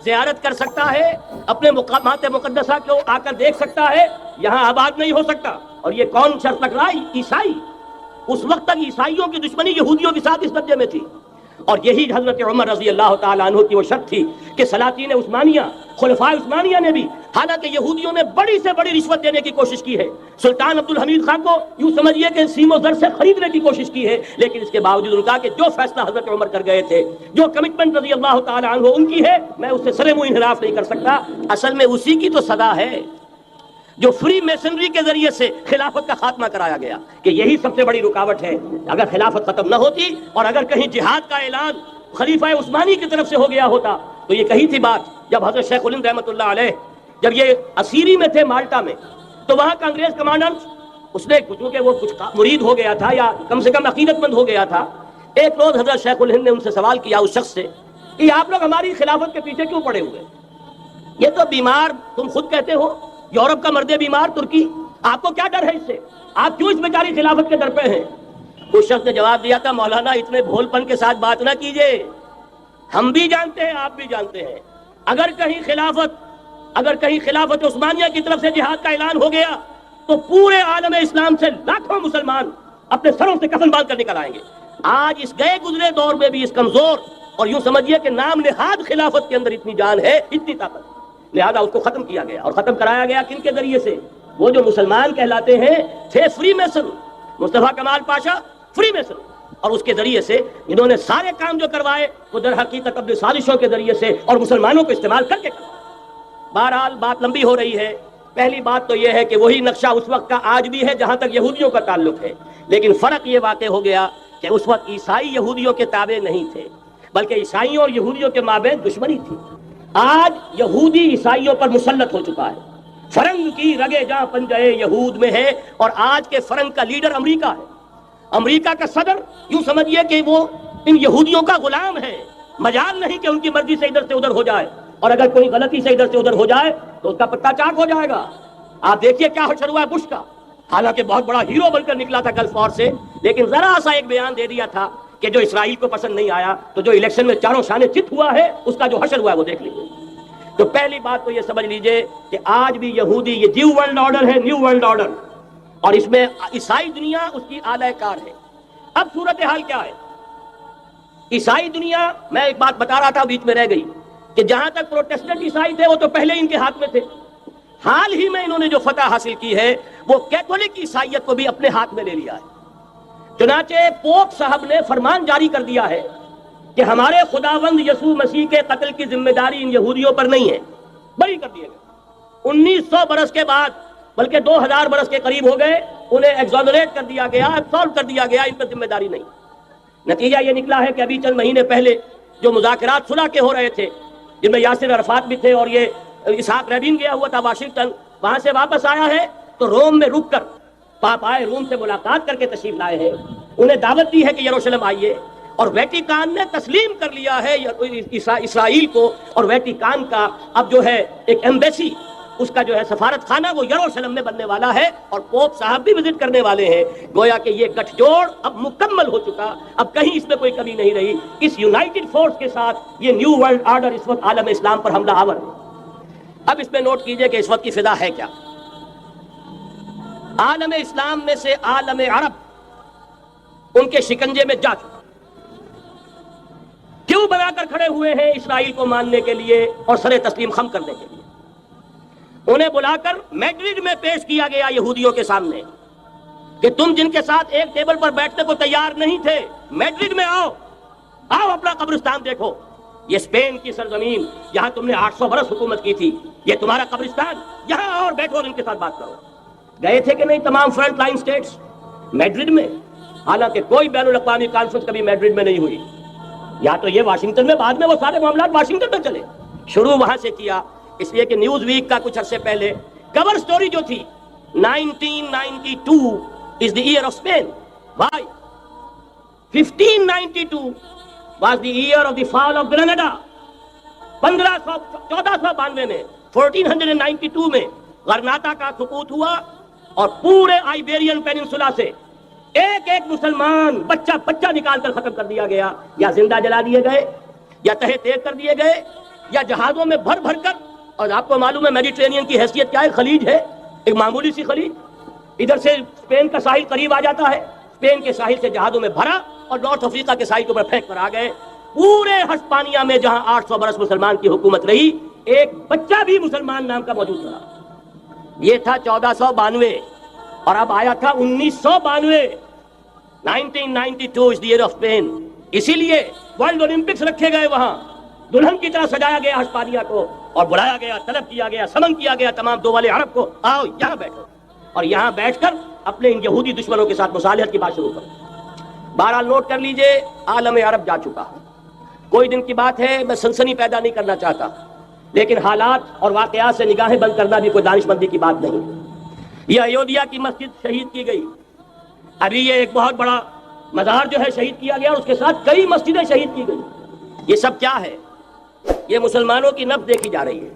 زیارت کر سکتا ہے، اپنے مقامات مقدسہ کو آ کر دیکھ سکتا ہے، یہاں آباد نہیں ہو سکتا۔ اور یہ کون شرط لگ رہا ہے؟ عیسائی۔ اس وقت تک عیسائیوں کی دشمنی یہودیوں کے ساتھ اس درجے میں تھی، اور یہی حضرت عمر رضی اللہ تعالیٰ عنہ کی وہ شرط تھی کہ سلاطین عثمانیہ، خلفائے عثمانیہ نے بھی، حالانکہ یہودیوں نے بڑی سے بڑی رشوت دینے کی کوشش کی ہے، سلطان عبدالحمید خان کو یوں سمجھیے کہ سیم و زر سے خریدنے کی کوشش کی ہے، لیکن اس کے باوجود ان کا کہ جو فیصلہ حضرت عمر کر گئے تھے، جو کمٹمنٹ رضی اللہ تعالیٰ عنہ ان کی ہے، میں اس سے سرے منہ انحراف نہیں کر سکتا۔ اصل میں اسی کی تو صدا ہے جو فری میسنری کے ذریعے سے خلافت کا خاتمہ کرایا گیا، کہ یہی سب سے بڑی رکاوٹ ہے۔ اگر خلافت ختم نہ ہوتی اور اگر کہیں جہاد کا اعلان خلیفہ عثمانی کی طرف سے ہو گیا ہوتا تو یہ کہی تھی بات، جب حضرت شیخ الہند رحمۃ اللہ علیہ جب یہ اسیری میں تھے مالٹا میں، تو وہاں کا انگریز کمانڈنٹ، اس نے چونکہ وہ کچھ مرید ہو گیا تھا یا کم سے کم عقیدت مند ہو گیا تھا، ایک روز حضرت شیخ الہند نے ان سے سوال کیا اس شخص سے کہ آپ لوگ ہماری خلافت کے پیچھے کیوں پڑے ہوئے؟ یہ تو بیمار تم خود کہتے ہو، یورپ کا مرد بیمار ترکی، آپ کو کیا ڈر ہے اس سے؟ آپ کیوں اس بیچاری خلافت کے در پہ ہیں؟ اس شخص نے جواب دیا تھا، مولانا اتنے بھول پن کے ساتھ بات نہ کیجئے، ہم بھی جانتے ہیں، آپ بھی جانتے ہیں، اگر کہیں خلافت عثمانیہ کی طرف سے جہاد کا اعلان ہو گیا تو پورے عالم اسلام سے لاکھوں مسلمان اپنے سروں سے کفن باندھ کر نکل آئیں گے۔ آج اس گئے گزرے دور میں بھی اس کمزور اور یوں سمجھیے کہ نام نہاد خلافت کے اندر اتنی جان ہے، اتنی طاقت، لہذا اس کو ختم کیا گیا، اور ختم کرایا گیا کن کے ذریعے سے؟ وہ جو مسلمان کہلاتے ہیں تھے فری میسن، مصطفیٰ کمال پاشا فری میسن، اور اس کے ذریعے سے انہوں نے سارے کام جو کروائے وہ در حقیقت اپنی سازشوں کے ذریعے سے اور مسلمانوں کو استعمال کر کے کروائے۔ بہرحال بات لمبی ہو رہی ہے، پہلی بات تو یہ ہے کہ وہی نقشہ اس وقت کا آج بھی ہے جہاں تک یہودیوں کا تعلق ہے، لیکن فرق یہ واقع ہو گیا کہ اس وقت عیسائی یہودیوں کے تابع نہیں تھے، بلکہ عیسائیوں اور یہودیوں کے مابین دشمنی تھی۔ آج یہودی عیسائیوں پر مسلط ہو چکا ہے. فرنگ کی رگے جہاں پنجے یہود میں ہے، اور آج کے فرنگ کا لیڈر امریکہ ہے. امریکہ کا صدر یوں سمجھیے کہ وہ ان یہودیوں کا غلام ہے. مجال نہیں کہ ان کی مرضی سے ادھر سے ادھر ہو جائے، اور اگر کوئی غلطی سے ادھر سے ادھر ہو جائے تو اس کا پتا چاک ہو جائے گا. آپ دیکھیے کیا حشر ہوا ہے بش کا، حالانکہ بہت بڑا ہیرو بن کر نکلا تھا گلف وار سے، لیکن ذرا سا ایک بیان دے دیا تھا کہ جو اسرائیل کو پسند نہیں آیا، تو جو الیکشن میں چاروں شانے چت ہوا ہے اس کا جو حشر ہوا ہے وہ دیکھ لیجیے. تو پہلی بات تو یہ سمجھ لیجئے کہ آج بھی یہودی، یہ نیو ورلڈ آرڈر ہے، نیو ورلڈ آرڈر، اور اس میں عیسائی دنیا اس کی اعلی کار ہے. اب صورتحال کیا ہے؟ عیسائی دنیا، میں ایک بات بتا رہا تھا بیچ میں رہ گئی، کہ جہاں تک پروٹیسٹنٹ عیسائی تھے وہ تو پہلے ان کے ہاتھ میں تھے. حال ہی میں انہوں نے جو فتح حاصل کی ہے وہ کیتھولک عیسائیت کو بھی اپنے ہاتھ میں لے لیا ہے. چنانچہ پوپ صاحب نے فرمان جاری کر دیا ہے کہ ہمارے خداوند یسوع مسیح کے قتل کی ذمہ داری ان یہودیوں پر نہیں ہے. بری کر دیے گئے. 1900 برس کے بعد، بلکہ 2000 برس کے قریب ہو گئے، انہیں ایگزونریٹ کر دیا گیا، ایبسالو کر دیا گیا، ان پر ذمہ داری نہیں. نتیجہ یہ نکلا ہے کہ ابھی چند مہینے پہلے جو مذاکرات صلح کے ہو رہے تھے، جن میں یاسر عرفات بھی تھے اور یہ اسحاق رابین گیا ہوا تھا واشنگٹن، وہاں سے واپس آیا ہے تو روم میں رک کر پاپ آئے روم سے ملاقات کر کے تشریف لائے ہیں. انہیں دعوت دی ہے کہ یروشلم آئیے، اور ویٹیکان نے تسلیم کر لیا ہے اسرائیل کو، اور ویٹیکان کا اب جو ہے ایک ایمبیسی، اس کا جو ہے سفارت خانہ وہ یروشلم میں بننے والا ہے، اور پوپ صاحب بھی وزٹ کرنے والے ہیں. گویا کہ یہ گٹھ جوڑ اب مکمل ہو چکا، اب کہیں اس میں کوئی کمی نہیں رہی. اس یونائٹڈ فورس کے ساتھ یہ نیو ورلڈ آرڈر اس وقت عالم اسلام پر حملہ آور ہے. اب اس میں نوٹ کیجئے کہ اس وقت کی فضا ہے کیا. عالم اسلام میں سے عالم عرب ان کے شکنجے میں جا چکا. کیوں بنا کر کھڑے ہوئے ہیں اسرائیل کو ماننے کے لیے اور سر تسلیم خم کرنے کے لیے؟ انہیں بلا کر میڈرڈ میں پیش کیا گیا یہودیوں کے سامنے کہ تم جن کے ساتھ ایک ٹیبل پر بیٹھنے کو تیار نہیں تھے، میڈرڈ میں آؤ، آؤ اپنا قبرستان دیکھو. یہ اسپین کی سرزمین، یہاں تم نے 800 برس حکومت کی تھی، یہ تمہارا قبرستان، یہاں آؤ اور بیٹھو اور ان کے ساتھ بات کرو. گئے تھے کہ نہیں تمام فرنٹ لائن سٹیٹس میڈرڈ میں؟ حالانکہ کوئی بین الاقوامی کانفرنس کبھی میڈرڈ میں نہیں ہوئی. یا تو یہ واشنگٹن میں، بعد میں وہ سارے معاملات واشنگٹن میں چلے. شروع وہاں سے کیا، اس لیے کہ نیوز ویک کا کچھ عرصے پہلے کور سٹوری جو تھی 1992 is the year of Spain. Why? 1592 was the year of the fall of Granada. 1492 میں 1492 میں غرناطہ کا سقوط ہوا، اور پورے آئیبیرین پیننسولا سے ایک ایک مسلمان بچہ بچہ نکال کر ختم کر دیا گیا، یا زندہ جلا دیے گئے، یا تہہ تیغ کر دیے گئے، یا جہازوں میں بھر بھر کر. اور آپ کو معلوم ہے میڈیٹرینین کی حیثیت کیا ہے؟ خلیج ہے، ایک معمولی سی خلیج. ادھر سے اسپین کا ساحل قریب آ جاتا ہے، اسپین کے ساحل سے جہازوں میں بھرا اور نارتھ افریقہ کے ساحل کے اوپر پھینک کر آ گئے. پورے ہسپانیہ میں جہاں 800 برس مسلمان کی حکومت رہی، ایک بچہ بھی مسلمان نام کا موجود رہا. یہ تھا 1492، اور اب آیا تھا 1992. 1992 is the year of Spain. اسی لیے ورلڈ اولمپکس رکھے گئے وہاں، دلہن کی طرح سجایا گیا ہسپانیہ کو، اور بلایا گیا، طلب کیا گیا، سمن کیا گیا تمام دو والے عرب کو، آؤ یہاں بیٹھو، اور یہاں بیٹھ کر اپنے ان یہودی دشمنوں کے ساتھ مصالحت کی بات شروع کرو. بہرحال نوٹ کر لیجئے، عالم عرب جا چکا. کوئی دن کی بات ہے، میں سنسنی پیدا نہیں کرنا چاہتا، لیکن حالات اور واقعات سے نگاہیں بند کرنا بھی کوئی دانش مندی کی بات نہیں. یہ ایودھیا کی مسجد شہید کی گئی، ابھی یہ ایک بہت بڑا مزار جو ہے شہید کیا گیا، اور اس کے ساتھ کئی مسجدیں شہید کی گئی. یہ سب کیا ہے؟ یہ مسلمانوں کی نفس دیکھی جا رہی ہے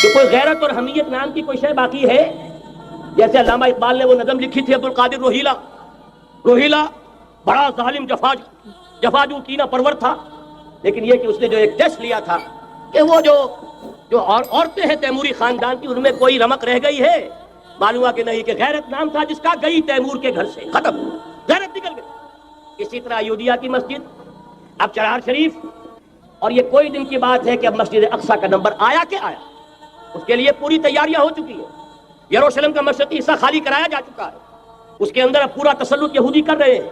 کہ کوئی غیرت اور حمیت نام کی کوئی شے باقی ہے. جیسے علامہ اقبال نے وہ نظم لکھی تھی عبدالقادر روہیلا بڑا ظالم جفاجو کینہ پرور تھا، لیکن یہ کہ اس نے جو ایک ٹیسٹ لیا تھا کہ وہ جو عورتیں ہیں تیموری خاندان کی، ان میں کوئی رمق رہ گئی ہے؟ معلوم ہوا کہ نہیں، کہ غیرت نام تھا جس کا گئی تیمور کے گھر سے، ختم، غیرت نکل گئی. اسی طرح ایودھیا کی مسجد، اب چرار شریف، اور یہ کوئی دن کی بات ہے کہ اب مسجد اقصیٰ کا نمبر آیا کہ آیا. اس کے لیے پوری تیاریاں ہو چکی ہیں. یروشلم کا مشرقی حصہ خالی کرایا جا چکا ہے، اس کے اندر اب پورا تسلط یہودی کر رہے ہیں.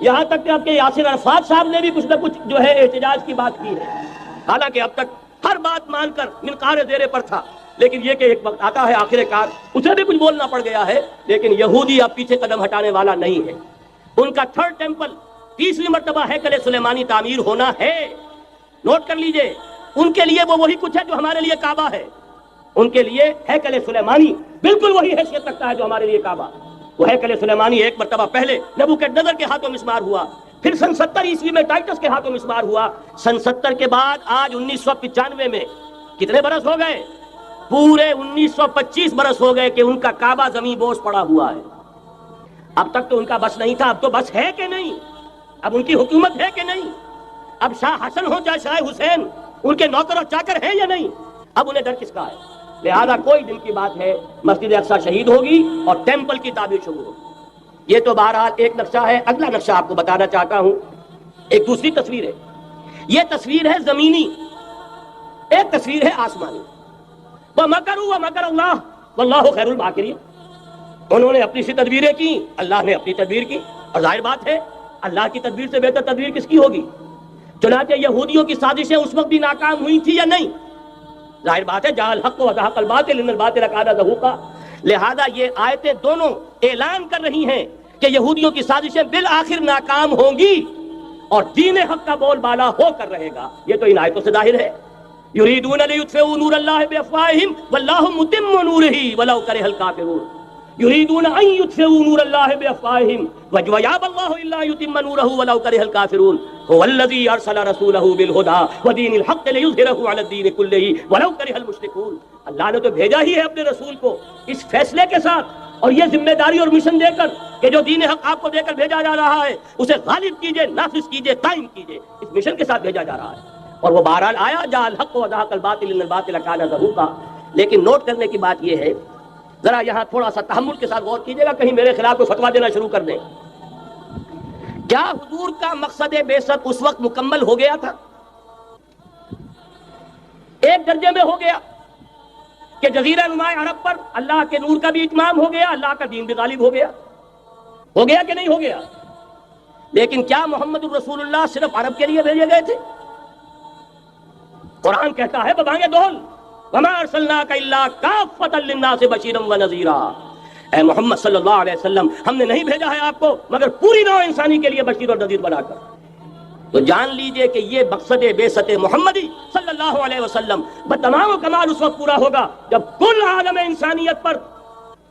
یہاں تک کہ اب کے یاسر عرفات صاحب نے بھی کچھ نہ کچھ جو ہے احتجاج کی بات کی ہے، حالانکہ اب تک ہر بات مان کر منقار زیر پر تھا. لیکن یہ کہ ایک وقت آتا ہے آخر کار اسے بھی کچھ بولنا پڑ گیا ہے. لیکن یہودی اب پیچھے قدم ہٹانے والا نہیں ہے. ان کا تھرڈ ٹیمپل، تیسری مرتبہ ہیکل سلیمانی تعمیر ہونا ہے. نوٹ کر لیجئے، ان کے لیے وہ وہی کچھ ہے جو ہمارے لیے کعبہ ہے. ان کے لیے ہیکل سلیمانی بالکل وہی حیثیت رکھتا ہے جو ہمارے لیے کعبہ. وہ ہیکل سلیمانی ایک مرتبہ پہلے نبوکدنضر کے ہاتھوں مسمار ہوا، پھر سن 70 عیسوی میں ٹائٹس کے ہاتھوں مسمار ہوا. سن 70 کے بعد آج 1995 میں کتنے برس ہو گئے؟ پورے 1925 برس ہو گئے کہ ان کا کعبہ زمین بوس پڑا ہوا ہے. اب تک تو ان کا بس نہیں تھا، اب تو بس ہے کہ نہیں؟ اب ان کی حکومت ہے کہ نہیں؟ اب شاہ حسن ہو چاہے شاہ حسین، ان کے نوکر اور چاکر ہیں یا نہیں؟ اب انہیں ڈر کس کا ہے؟ لہذا کوئی دن کی بات ہے، مسجد اقصی شہید ہوگی اور ٹیمپل کی تعمیر شروع ہوگی. یہ تو بہرحال ایک نقشہ ہے. اگلا نقشہ آپ کو بتانا چاہتا ہوں، ایک دوسری تصویر ہے. یہ تصویر ہے زمینی، ایک تصویر ہے آسمانی. وَمَكَرُوا وَمَكَرَ اللَّهُ وَاللَّهُ خَيْرُ الْمَاكِرِينَ. انہوں نے اپنی سی تدبیریں کی، اللہ نے اپنی تدبیر کی، اور ظاہر بات ہے اللہ کی تدبیر سے بہتر تدبیر کس کی ہوگی؟ چنانچہ یہودیوں کی سازشیں اس وقت بھی ناکام ہوئی تھی یا نہیں؟ ظاہر بات ہے جاء الحق وزهق الباطل ان الباطل كان زهوقا. لہذا یہ آیتیں دونوں اعلان کر رہی ہیں کہ یہودیوں کی سازشیں بالآخر ناکام ہوں گی اور دین حق کا بول بالا ہو کر رہے گا. یہ تو ان آیتوں سے ظاہر ہے. یریدون لیطفئوا نور اللہ بافواہہم واللہ متم نورہ ولو کرہ الکافرون. یریدون ان یطفئوا نور اللہ بافواہہم ویابى اللہ الا یتم نورہ ولو کرہ الکافرون. هو الذی ارسل رسولہ بالہدی ودین الحق لیظہرہ علی الدین کلہ ولو کرہ المشرکون. اللہ نے تو بھیجا ہی ہے اپنے رسول کو اس فیصلے کے ساتھ اور یہ ذمہ داری اور مشن دے کر کہ جو دین حق آپ کو دے کر بھیجا جا رہا ہے اسے غالب کیجئے، نافذ کیجئے، قائم کیجئے. اس مشن کے ساتھ بھیجا جا رہا ہے اور وہ بہرحال آیا جاء الحق وزهق الباطل ان الباطل كان زهوقا. لیکن نوٹ کرنے کی بات یہ ہے، ذرا یہاں تھوڑا سا تحمل کے ساتھ غور کیجئے گا، کہیں میرے خلاف کوئی فتویٰ دینا شروع کر دیں. کیا حضور کا مقصد بعثت اس وقت مکمل ہو گیا تھا؟ ایک درجے میں ہو گیا کہ جزیرہ نماء عرب پر اللہ کے نور کا بھی اتمام ہو گیا، اللہ کا دین بھی غالب ہو گیا. ہو گیا کہ نہیں ہو گیا؟ لیکن کیا محمد الرسول اللہ صرف عرب کے لیے بھیجے گئے تھے؟ قرآن کہتا ہے ببانگ دول وما ارسلناک الا کافۃ للناس بشیرا ونذیرا. اے محمد صلی اللہ علیہ وسلم، ہم نے نہیں بھیجا ہے آپ کو مگر پوری نوع انسانی کے لیے بشیر اور نذیر بنا کر. تو جان لیجئے کہ یہ مقصد بعثت محمدی صلی اللہ علیہ وسلم بتمام و کمال اس وقت پورا ہوگا جب کل عالم انسانیت پر،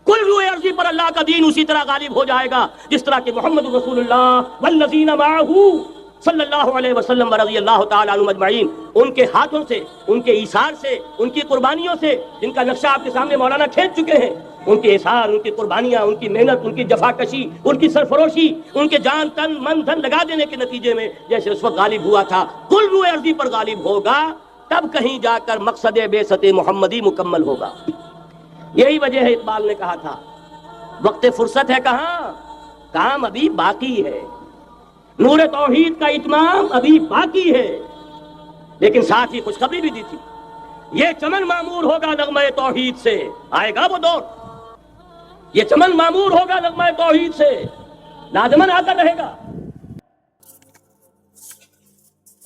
کل روح ارضی پر اللہ کا دین اسی طرح غالب ہو جائے گا جس طرح کہ محمد رسول اللہ والذین معہ صلی اللہ علیہ وسلم ورضی اللہ تعالی عنہم اجمعین، ان کے ہاتھوں سے، ان کے ایثار سے، ان کی قربانیوں سے، جن کا نقشہ آپ کے سامنے مولانا کھینچ چکے ہیں، ان کے اثار، ان کی قربانیاں، ان کی محنت، ان کی جفاکشی، ان کی سرفروشی، ان کے جان تن من دھن لگا دینے کے نتیجے میں جیسے اس وقت غالب ہوا تھا کل روح ارضی پر غالب ہوگا، تب کہیں جا کر مقصد بعثت محمدی مکمل ہوگا. یہی وجہ ہے اقبال نے کہا تھا وقت فرصت ہے کہاں، کام ابھی باقی ہے. نور توحید کا اتمام ابھی باقی ہے. لیکن ساتھ ہی خوشخبری بھی دی تھی، یہ چمن معمور ہوگا نغمہ توحید سے. آئے گا وہ دور، یہ چمن معمور ہوگا نغمہ توحید سے، لازماً آتا رہے گا.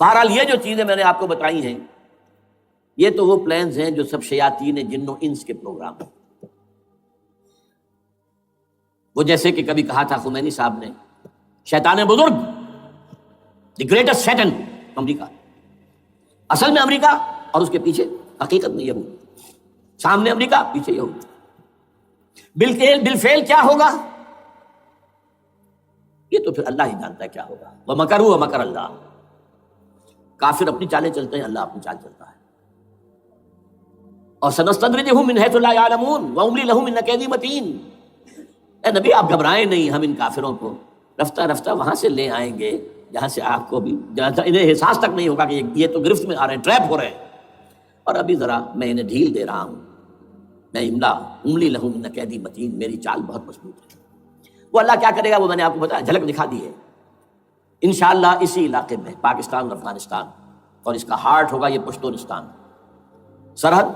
بہرحال یہ جو چیزیں میں نے آپ کو بتائی ہیں یہ تو وہ پلانز ہیں جو سب شیاطین جن و انس کے پروگرام ہیں. وہ جیسے کہ کبھی کہا تھا خمینی صاحب نے، شیطان بزرگ، دی گریٹسٹ سیٹن امریکہ. اصل میں امریکہ اور اس کے پیچھے حقیقت میں یہود، سامنے امریکہ پیچھے یہود. بالفعل کیا ہوگا یہ تو پھر اللہ ہی جانتا ہے کیا ہوگا. وَمَكَرُوا وَمَكَرَ اللَّهُ. کافر اپنی چالیں چلتے ہیں، اللہ اپنی چال چلتا ہے. اور سَنَسْتَدْرِجُهُم مِّنْ حَيْثُ لَا يَعْلَمُونَ وَأُمْلِي لَهُمْ إِنَّ كَيْدِي مَتِينٌ. اے نبی آپ گھبرائیں نہیں، ہم ان کافروں کو رفتہ رفتہ وہاں سے لے آئیں گے جہاں سے آپ کو بھی انہیں احساس تک نہیں ہوگا کہ یہ تو گرفت میں آ رہے ہیں، ٹریپ ہو رہے ہیں. اور ابھی ذرا میں انہیں ڈھیل دے رہا ہوں. میں املی لہم ان کیدی متین، میری چال بہت مضبوط ہے. وہ اللہ کیا کرے گا وہ میں نے آپ کو بتایا، جھلک دکھا دی ہے. انشاءاللہ اسی علاقے میں پاکستان اور افغانستان، اور اس کا ہارٹ ہوگا یہ پشتونستان، سرحد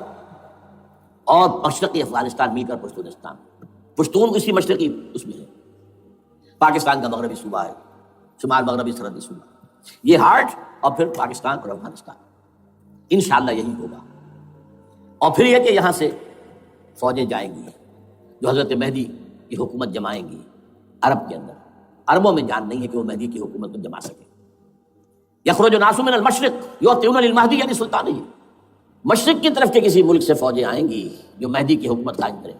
اور مشرقی افغانستان مل کر پشتونستان. پشتون اسی مشرقی اس میں ہے، پاکستان کا مغربی صوبہ ہے، شمال مغربی سرحدی صوبہ. یہ ہارٹ اور پھر پاکستان اور افغانستان، انشاءاللہ یہی ہوگا. اور پھر یہ کہ یہاں سے فوجیں جائیں گی جو حضرت مہدی کی حکومت جمائیں گی عرب کے اندر. عربوں میں جان نہیں ہے کہ وہ مہدی کی حکومت کو جما سکے. یخرج ناس من المشرق یؤتون للمہدی یعنی سلطانی، مشرق کی طرف کے کسی ملک سے فوجیں آئیں گی جو مہدی کی حکومت قائم کریں،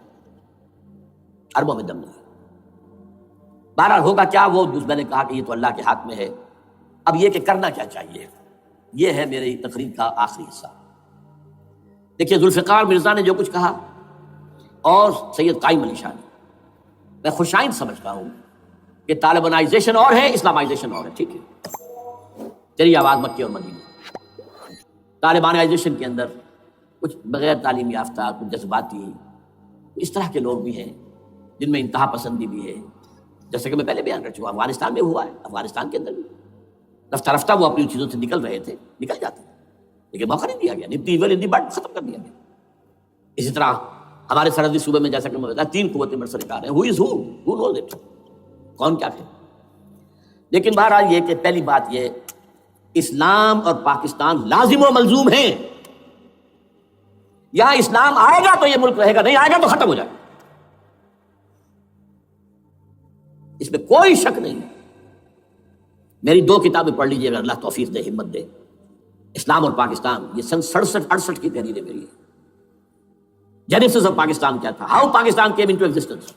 عربوں میں دم نہیں۔ بہرحال ہوگا کیا، وہ میں نے کہا کہ یہ تو اللہ کے ہاتھ میں ہے۔ اب یہ کہ کرنا کیا چاہیے، یہ ہے میری تقریر کا آخری حصہ۔ دیکھیے ذوالفقار مرزا نے جو کچھ کہا اور سید قائم علی شاہ نے، میں خوشائند سمجھتا ہوں کہ طالبانائزیشن اور ہے، اسلامائزیشن اور ہے، ٹھیک ہے، تیری آواز مکے اور مدینے۔ طالبانائزیشن کے اندر کچھ بغیر تعلیم یافتہ، کچھ جذباتی، اس طرح کے لوگ بھی ہیں جن میں انتہا پسندی بھی ہے، جیسے کہ میں پہلے بیان کر چکا، افغانستان میں ہوا ہے، افغانستان کے اندر بھی رفتہ رفتہ وہ اپنی چیزوں سے نکل رہے تھے، نکل جاتے ہیں، لیکن موقع نہیں دیا گیا، نبتی ایول ان دی بٹ ختم کر دیا گیا۔ اسی طرح ہمارے سرحدی صوبے میں جیسا کہ میں بتایا 3 قوتیں برسرکار ہیں، who knows it، کون کیا ہے۔ لیکن بہرحال یہ کہ پہلی بات یہ، اسلام اور پاکستان لازم و ملزوم ہیں۔ یہاں اسلام آئے گا تو یہ ملک رہے گا، نہیں آئے گا تو ختم ہو جائے گا، اس میں کوئی شک نہیں ہے۔ میری 2 کتابیں پڑھ لیجیے اگر اللہ توفیق دے، ہمت دے، اسلام اور پاکستان، یہ سن 67-68 کی تحریریں میری ہے۔ جینیسس آف پاکستان کیا تھا، how Pakistan came into existence.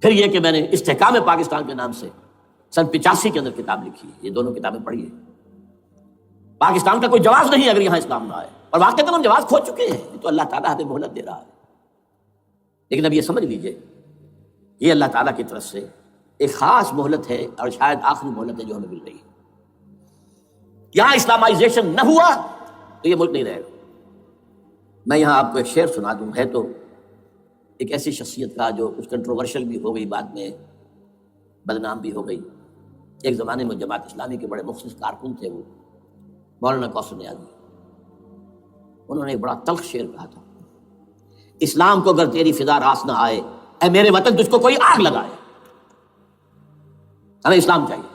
پھر یہ کہ میں نے استحکام پاکستان کے نام سے سن 85 کے اندر کتاب لکھی ہے، یہ دونوں کتابیں پڑھی ہیں۔ پاکستان کا کوئی جواز نہیں اگر یہاں اسلام نہ آئے، اور واقعتاً ہم جواز کھو چکے ہیں، یہ تو اللہ تعالیٰ ہمیں مہلت دے رہا ہے۔ لیکن اب یہ سمجھ لیجئے یہ اللہ تعالیٰ کی طرف سے ایک خاص مہلت ہے، اور شاید آخری مہلت ہے جو ہمیں مل رہی ہے۔ یہاں اسلامائزیشن نہ ہوا تو یہ ملک نہیں رہے گا۔ میں یہاں آپ کو ایک شعر سنا دوں، ہے تو ایک ایسی شخصیت کا جو کچھ کنٹروورشل بھی ہو گئی، بعد میں بدنام بھی ہو گئی۔ ایک زمانے میں جماعت اسلامی کے بڑے مخصوص کارکن تھے وہ، مولانا کوثر نیازی، انہوں نے ایک بڑا تلخ شعر کہا تھا، اسلام کو اگر تیری فضا راس نہ آئے، اے میرے وطن تجھ کو کوئی آگ لگائے۔ ہمیں اسلام چاہیے،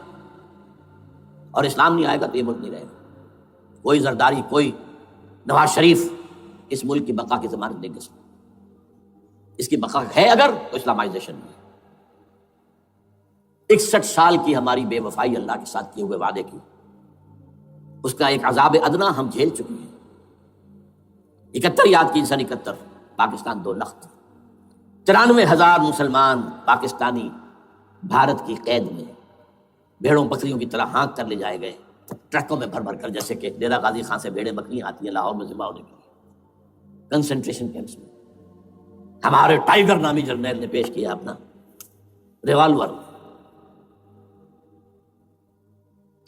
اور اسلام نہیں آئے گا تو یہ ملک نہیں رہے گا۔ کوئی زرداری، کوئی نواز شریف اس ملک کی بقا کی ضمانت نہیں دے سکتا۔ اس کی بقا ہے اگر تو اسلامائزیشن میں۔ 61 سال کی ہماری بے وفائی اللہ کے ساتھ کیے ہوئے وعدے کی، اس کا ایک عذاب ادنا ہم جھیل چکے ہیں۔ 71 یاد کی سن 71، پاکستان 2 لخت، 93,000 مسلمان پاکستانی بھارت کی قید میں بھیڑوں بکریوں کی طرح ہانک کر لے جائے گئے، ٹرکوں میں بھر بھر کر، جیسے کہ ڈیرہ غازی خان سے بھیڑیں بکریاں آتی ہیں لاہور میں ذبح ہونے کے لیے، کنسنٹریشن کیمپس میں۔ ہمارے ٹائیگر نامی جرنیل نے پیش کیا اپنا ریوالور،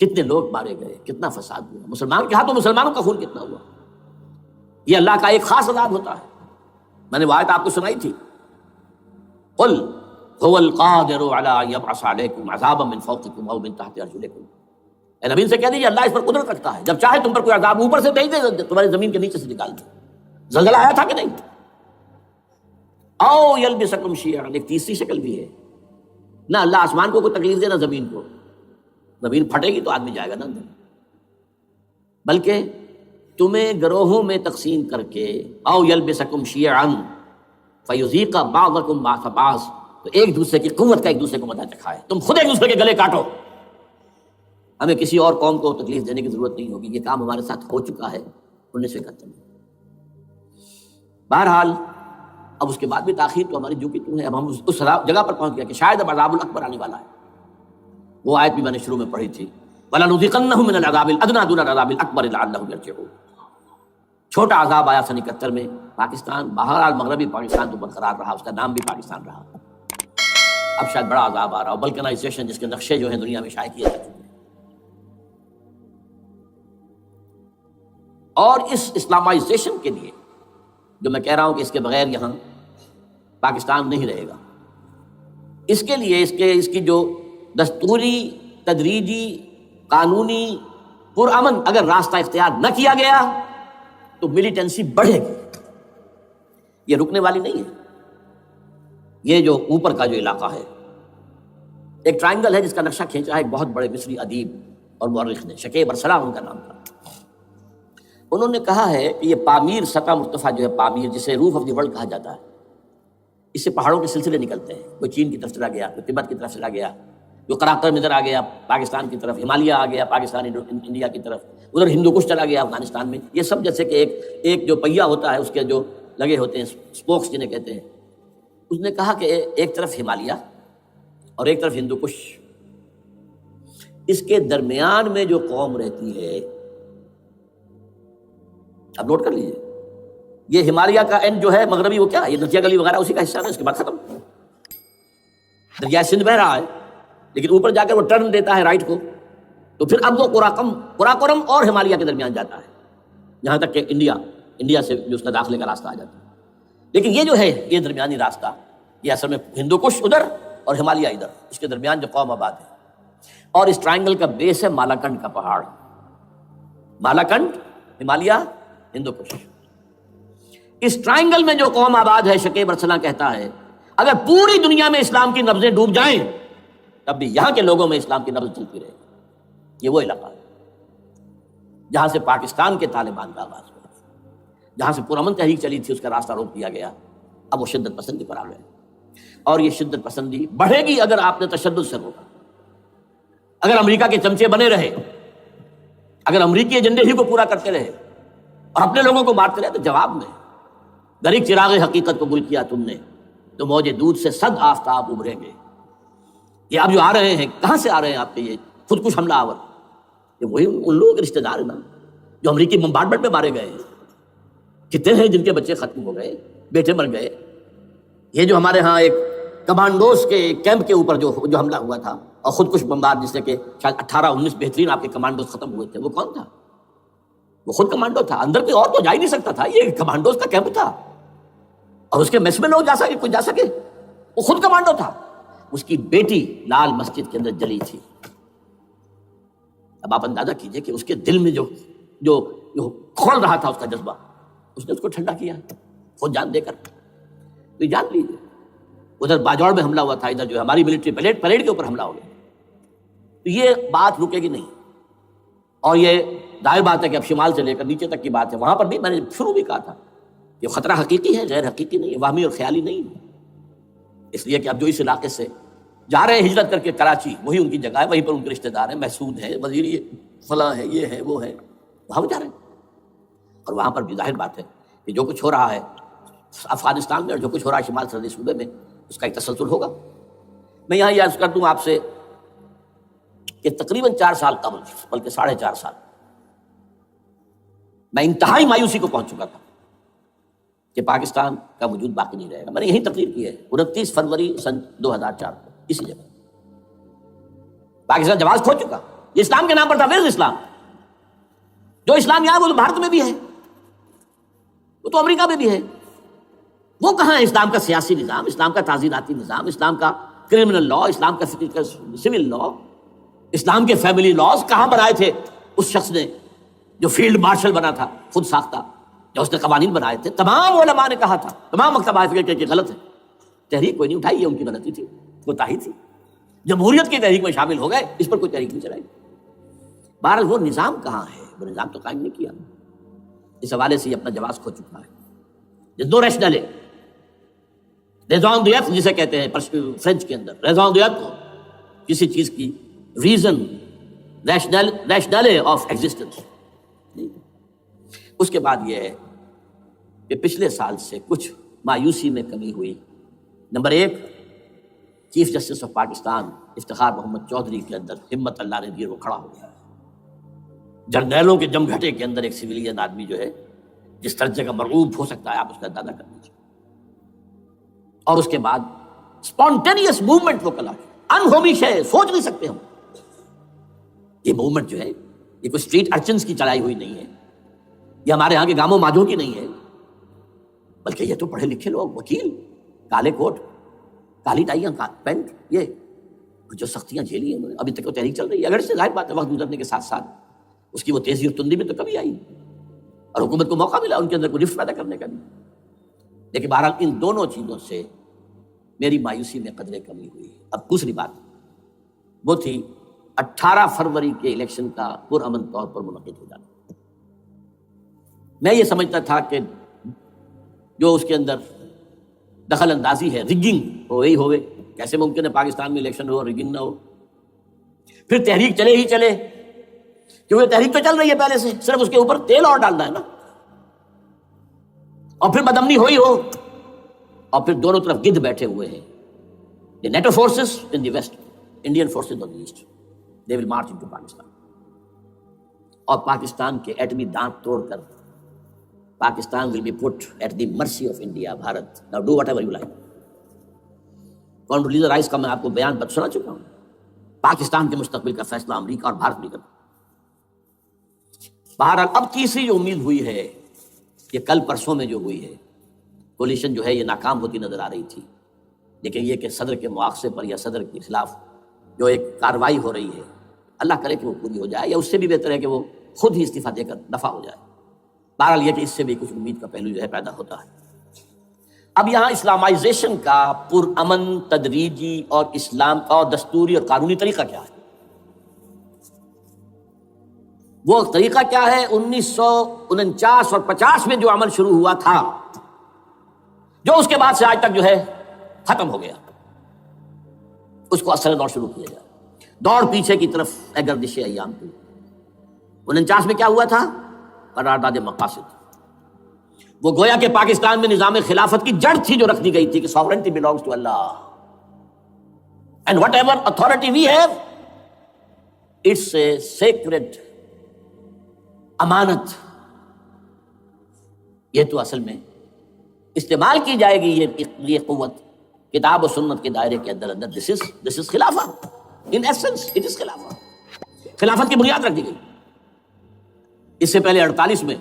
کتنے لوگ مارے گئے، کتنا فساد ہوا، مسلمان کے ہاتھوں مسلمانوں کا خون کتنا ہوا۔ یہ اللہ کا ایک خاص عذاب ہوتا ہے۔ میں نے وہ آیت آپ کو سنائی تھی، قل هو القادر على ان يبعث عليكم عذابا من فوقكم او من تحت ارجلكم۔ اے نبی سے کہہ دیجیے اللہ اس پر قدرت رکھتا ہے، جب چاہے تم پر کوئی عذاب اوپر سے بھیج دے، تمہاری زمین کے نیچے سے نکال دے۔ زلزلہ آیا تھا کہ نہیں؟ او یلبسکم شیعا، ایک تیسری شکل بھی ہے، نہ اللہ آسمان کو کوئی تکلیف دے نہ زمین کو، زمین پھٹے گی تو آدمی جائے گا نا اندر، بلکہ تمہیں گروہوں میں تقسیم کر کے، او یلبسکم شیعا فیذیق بعضکم بعض بعض، تو ایک دوسرے کی قوت کا ایک دوسرے کو مزہ چکھائے، تم خود ایک دوسرے کے گلے کاٹو۔ ہمیں کسی اور قوم کو تکلیف دینے کی ضرورت نہیں ہوگی، یہ کام ہمارے ساتھ ہو چکا ہے 1971 میں۔ بہرحال اب اس کے بعد بھی تاخیر تو ہماری جو کی تم ہے، اب ہم اس جگہ پر پہنچ گیا کہ شاید اب عذاب الاکبر آنے والا ہے۔ وہ آیت بھی میں نے شروع میں پڑھی تھی، وَلَنُذِيقَنَّهُم مِّنَ الْعَذَابِ الْأَدْنَىٰ دُونَ الْعَذَابِ الْأَكْبَرِ لَعَلَّهُمْ يَرْجِعُونَ۔ چھوٹا عذاب آیا سن 71 میں پاکستان، بہرحال مغربی پاکستان تو برقرار رہا، اس کا نام بھی پاکستان رہا۔ اب شاید بڑا عذاب آ رہا ہو، بلکنائزیشن جس کے نقشے جو ہیں دنیا میں شائع کیے جا چکے ہیں۔ اور اس اسلامائزیشن کے لیے جو میں کہہ رہا ہوں کہ اس کے بغیر یہاں پاکستان نہیں رہے گا، اس کے لیے اس کی جو دستوری، تدریجی، قانونی، پرامن اگر راستہ اختیار نہ کیا گیا تو ملیٹنسی بڑھے گی، یہ رکنے والی نہیں ہے۔ یہ جو اوپر کا جو علاقہ ہے، ایک ٹرائنگل ہے جس کا نقشہ کھینچا ہے ایک بہت بڑے مصری ادیب اور مورخ نے، شکیب ارسلان ان کا نام تھا۔ انہوں نے کہا ہے کہ یہ پامیر سطح مرتفع جو ہے، پامیر جسے روف آف دی ورلڈ کہا جاتا ہے، اس سے پہاڑوں کے سلسلے نکلتے ہیں، کوئی چین کی طرف چلا گیا، کوئی تبت کی طرف چلا گیا، جو قراقرم ادھر آ گیا پاکستان کی طرف، ہمالیہ آ گیا پاکستان انڈیا کی طرف، ادھر ہندو کش چلا گیا افغانستان میں، یہ سب جیسے کہ ایک جو پہیا ہوتا ہے اس کے جو لگے ہوتے ہیں اسپوکس جنہیں کہتے ہیں. اس نے کہا کہ ایک طرف ہمالیہ اور ایک طرف ہندو کش، اس کے درمیان میں جو قوم رہتی ہے، اب نوٹ کر لیجیے، یہ ہمالیہ کا اینڈ جو ہے مغربی، وہ کیا ہے؟ یہ نتیا گلی وغیرہ اسی کا حصہ ہے، اس کے بعد ختم. دریا سندھ بہ رہا ہے لیکن اوپر جا کر وہ ٹرن دیتا ہے رائٹ کو، تو پھر اب وہ قراقرم اور ہمالیہ کے درمیان جاتا ہے، یہاں تک کہ انڈیا سے جو اس کا داخلے کا راستہ آ جاتا ہے. لیکن یہ جو ہے یہ درمیانی راستہ، یہ اصل میں ہندو کش ادھر اور ہمالیہ ادھر، اس کے درمیان جو قوم آباد ہے. اور اس ٹرائنگل کا بیس ہے مالاکنڈ کا پہاڑ، مالاکنڈ، ہمالیہ، ہندو کش. اس ٹرائنگل میں جو قوم آباد ہے، شکیب ارسلان کہتا ہے اگر پوری دنیا میں اسلام کی نبضیں ڈوب جائیں تب بھی یہاں کے لوگوں میں اسلام کی نبض چلتی رہے گی. یہ وہ علاقہ ہے جہاں سے پاکستان کے طالبان کا آغاز ہوا، جہاں سے پرامن تحریک چلی تھی، اس کا راستہ روک دیا گیا. اب وہ شدت پسندی پر آ گئے، اور یہ شدت پسندی بڑھے گی اگر آپ نے تشدد سے روکا، اگر امریکہ کے چمچے بنے رہے، اگر امریکی ایجنڈے ہی کو پورا کرتے رہے اور اپنے لوگوں کو مارتے رہے. تو جواب میں گریک چراغ حقیقت قبول کیا تم نے تو موج دودھ سے 100 آفتاب ابھریں گے. یہ اب جو آ رہے ہیں، کہاں سے آ رہے ہیں آپ کے یہ خودکش حملہ آور؟ یہ وہی ان لوگوں کے رشتہ دار ہیں نا جو امریکی بمبارڈمنٹ میں مارے گئے ہیں. کتنے ہیں جن کے بچے ختم ہو گئے، بیٹے مر گئے. یہ جو ہمارے ہاں ایک کمانڈوز کے کیمپ کے اوپر جو حملہ ہوا تھا اور خودکش بمبار، جس سے کہ شاید 18-19 بہترین آپ کے کمانڈوز ختم ہوئے تھے، وہ کون تھا؟ وہ خود کمانڈو تھا. اندر کوئی اور تو جا ہی نہیں سکتا تھا، یہ کمانڈوز کا کیمپ تھا اور اس کے میس میں لوگ جا سکے، کوئی جا سکے. وہ خود کمانڈو تھا. اس کی بیٹی لال مسجد کے اندر جلی تھی. اب آپ اندازہ کیجئے کہ اس کے دل میں جو کھول رہا تھا اس کا جذبہ، اس نے اس کو ٹھنڈا کیا خود جان دے کر. تو جان لیجیے ادھر باجوڑ میں حملہ ہوا تھا، ادھر جو ہماری ملٹری پریڈ کے اوپر حملہ ہو گیا. تو یہ بات رکے گی نہیں. اور یہ ظاہر بات ہے کہ اب شمال سے لے کر نیچے تک کی بات ہے. وہاں پر بھی میں نے شروع بھی کہا تھا یہ خطرہ حقیقی ہے، غیر حقیقی نہیں ہے، وہمی اور خیالی نہیں ہے. اس لیے کہ اب جو اس علاقے سے جا رہے ہیں ہجرت کر کے کراچی، وہی ان کی جگہ ہے، وہیں پر ان کے رشتہ دار ہیں، محسود ہیں، وزیر فلاں ہے، یہ ہے، وہ ہے، وہاں جا رہے ہیں. اور وہاں پر بھی ظاہر بات ہے کہ جو کچھ ہو رہا ہے افغانستان میں اور جو کچھ ہو رہا ہے شمال سرحدی صوبے میں، اس کا ایک تسلسل ہوگا. میں یہاں یہ عرض کر دوں آپ سے کہ تقریباً 4 سال قبل، بلکہ 4.5 سال، میں انتہائی مایوسی کو پہنچ چکا تھا کہ پاکستان کا وجود باقی نہیں رہے گا. میں نے یہی تقریر کی ہے 29 فروری سن 2004 کو اسی جگہ. پاکستان جواز کھو چکا. یہ اسلام کے نام پر تھا. ویئر از اسلام؟ جو اسلام یہاں وہ تو بھارت میں بھی ہے، وہ تو امریکہ میں بھی ہے. وہ کہاں ہے اسلام کا سیاسی نظام، اسلام کا تعزیراتی نظام، اسلام کا کرمنل لا، اسلام کا سول لا، اسلام کے فیملی لاز کہاں بنائے تھے اس شخص نے جو فیلڈ مارشل بنا تھا، خود ساختہ، جو اس نے قوانین بنائے تھے. تمام علماء نے کہا تھا، تمام مکتبہ فکر کہ غلط ہے. تحریک کوئی نہیں اٹھائی، یہ ان کی غلطی تھی، کوتاہی تھی. جمہوریت کی تحریک میں شامل ہو گئے، اس پر کوئی تحریک نہیں چلائی. بہرحال وہ نظام کہاں ہے؟ وہ نظام تو قائم نہیں کیا. اس حوالے سے یہ اپنا جواز کھو چکا ہے. دو ریشنل ہے، ریزون دیت جسے کہتے ہیں فرینچ کے اندر، ریزون دیت کسی چیز کی ریزن، ریشنل آف ایگزسٹنس. اس کے بعد یہ ہے کہ پچھلے سال سے کچھ مایوسی میں کمی ہوئی. Number 1، chief justice of Pakistan Iftikhar Muhammad Chaudhry کے اندر ہمت اللہ نے دی، وہ کھڑا ہو گیا. جرنیلوں کے جم گھٹے کے اندر ایک سویلین آدمی جو ہے جس درجے کا مرعوب ہو سکتا ہے، آپ اس کا اندازہ کر لیجیے. اور اس کے بعد اسپونٹینیس موومنٹ وہ کلا انہومی شے، سوچ نہیں سکتے ہم. یہ موومنٹ جو ہے یہ کوئی اسٹریٹ ارچنس کی چلائی ہوئی نہیں ہے، یہ ہمارے ہاں کے گاموں ماجھوں کی نہیں ہے، بلکہ یہ تو پڑھے لکھے لوگ، وکیل، کالے کوٹ، کالی ٹائیاں، پینٹ، یہ جو سختیاں جھیلی ہیں ابھی تک وہ تحریک چل رہی ہے. اگر سے ظاہر بات ہے وقت گزرنے کے ساتھ ساتھ اس کی وہ تیزی اور تندی میں تو کمی آئی اور حکومت کو موقع ملا ان کے اندر کوئی رفت پیدا کرنے کا بھی. لیکن بہرحال ان دونوں چیزوں سے میری مایوسی میں قدرے کمی ہوئی. اب دوسری بات وہ تھی 18 فروری کے الیکشن کا پرامن طور پر منعقد ہو جانا. میں یہ سمجھتا تھا کہ جو اس کے اندر دخل اندازی ہے، رگنگ ہو گئی ہوئے، کیسے ممکن ہے پاکستان میں الیکشن ہو ریگنگ نہ ہو؟ پھر تحریک چلے ہی چلے، کیونکہ تحریک تو چل رہی ہے پہلے سے، صرف اس کے اوپر تیل اور ڈالنا ہے نا، اور پھر بدامنی ہوئی ہو، اور پھر دونوں طرف گدھ بیٹھے ہوئے ہیں، the NATO forces in the west, Indian forces on the east, they will march into Pakistan. اور پاکستان کے ایٹمی دانت توڑ کر Pakistan will be put at the mercy of India, Bharat. Now do whatever you like. Condoleezza Rice کا میں آپ کو بیان سنا چکا ہوں. پاکستان کے مستقبل کا فیصلہ امریکہ اور بھارت نہیں کرتا. بہرحال اب تیسری جو امید ہوئی ہے، یہ کل پرسوں میں جو ہوئی ہے، کولیشن جو ہے یہ ناکام ہوتی نظر آ رہی تھی، لیکن یہ کہ صدر کے مواخذے پر یا صدر کے خلاف جو ایک کارروائی ہو رہی ہے، اللہ کرے کہ وہ پوری ہو جائے، یا اس سے بھی بہتر ہے کہ وہ خود ہی استعفیٰ دے کر دفع ہو جائے. بہرحال یہ کہ اس سے بھی کچھ امید کا پہلو جو ہے پیدا ہوتا ہے. اب یہاں اسلامائزیشن کا پرامن، تدریجی اور اسلام کا دستوری اور قانونی طریقہ کیا ہے؟ وہ طریقہ کیا ہے؟ 1949 اور 50 میں جو عمل شروع ہوا تھا، جو اس کے بعد سے آج تک جو ہے ختم ہو گیا، اس کو اثر دور شروع کیا جائے. دوڑ پیچھے کی طرف اے گردش ایام کی. 49 میں کیا ہوا تھا؟ قرارداد مقاصد. وہ گویا کہ پاکستان میں نظام خلافت کی جڑ تھی جو رکھ دی گئی تھی کہ sovereignty belongs to Allah and whatever authority we have it's a sacred امانت. یہ تو اصل میں استعمال کی جائے گی یہ قوت کتاب و سنت کے دائرے کے اندر. this is خلافہ. in essence it is خلافہ. خلافت کی بنیاد رکھ دی گئی. اس سے پہلے 48 میں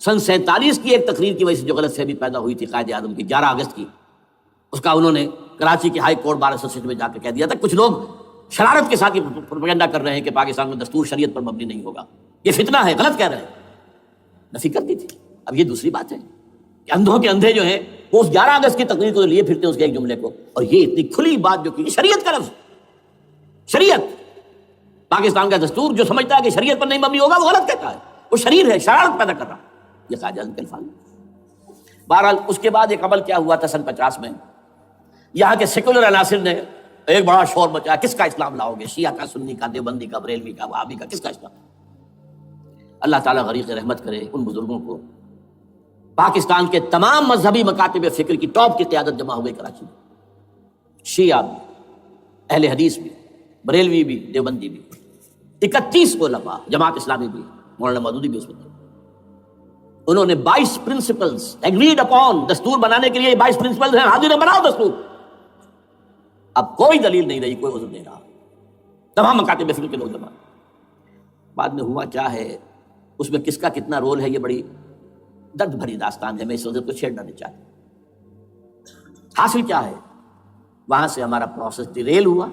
سن 47 کی ایک تقریر کی وجہ سے جو غلط فہمی پیدا ہوئی تھی قائد اعظم کی 11 اگست کی، اس کا انہوں نے کراچی کی ہائی کورٹ بار ایسوسیشن میں جا کے کہہ دیا تھا. کچھ لوگ شرارت کے ساتھ یہ پروپیگنڈا کر رہے ہیں کہ پاکستان میں دستور شریعت پر مبنی نہیں ہوگا، یہ فتنہ ہے، غلط کہہ رہے ہیں. نفی کر دی تھی. اب یہ دوسری بات ہے کہ اندھوں کے اندھے جو ہیں وہ اس 11 اگست کی تقریر کو لیے پھرتے ہیں، اس کے ایک جملے کو، اور یہ اتنی کھلی بات جو کی شریعت کا لفظ، شریعت، پاکستان کا دستور جو سمجھتا ہے کہ شریعت پر نہیں مبنی ہوگا وہ غلط کہتا ہے، وہ شریر ہے، شرارت پیدا کر رہا. یہ قائد اعظم کے الفاظ. بہرحال اس کے بعد ایک عمل کیا ہوا تھا سن 50 میں، یہاں کے سیکولر عناصر نے ایک بڑا شور مچایا، کس کا اسلام لاؤ گے؟ شیعہ کا، سنی کا، دیوبندی کا، بریلوی کا، وہابی کا، کس کا اسلام؟ اللہ تعالیٰ غریق رحمت کرے ان بزرگوں کو. پاکستان کے تمام مذہبی مکاتب فکر کی ٹاپ کی قیادت جمع ہوئی کراچی میں، شیعہ بھی، اہل حدیث بھی، بریلوی بھی، دیوبندی بھی، 31 علماء، جماعت اسلامی بھی، مولانا مودودی بھی اس میں. انہوں نے 22 پرنسپلز ایگریڈ اپون، دستور بنانے کے لیے 22 پرنسپلز ہیں، حاضر بناؤ دستور. اب کوئی دلیل نہیں رہی، کوئی عذر نہیں رہا، تمام مکاتب فکر کے لوگ جمع. بعد میں ہوا کیا ہے، اس میں کس کا کتنا رول ہے، یہ بڑی درد بھری داستان ہے، میں اس وجہ کو چھیڑنا نہیں چاہتا. حاصل کیا ہے، وہاں سے ہمارا پروسیس ڈیریل ہوا،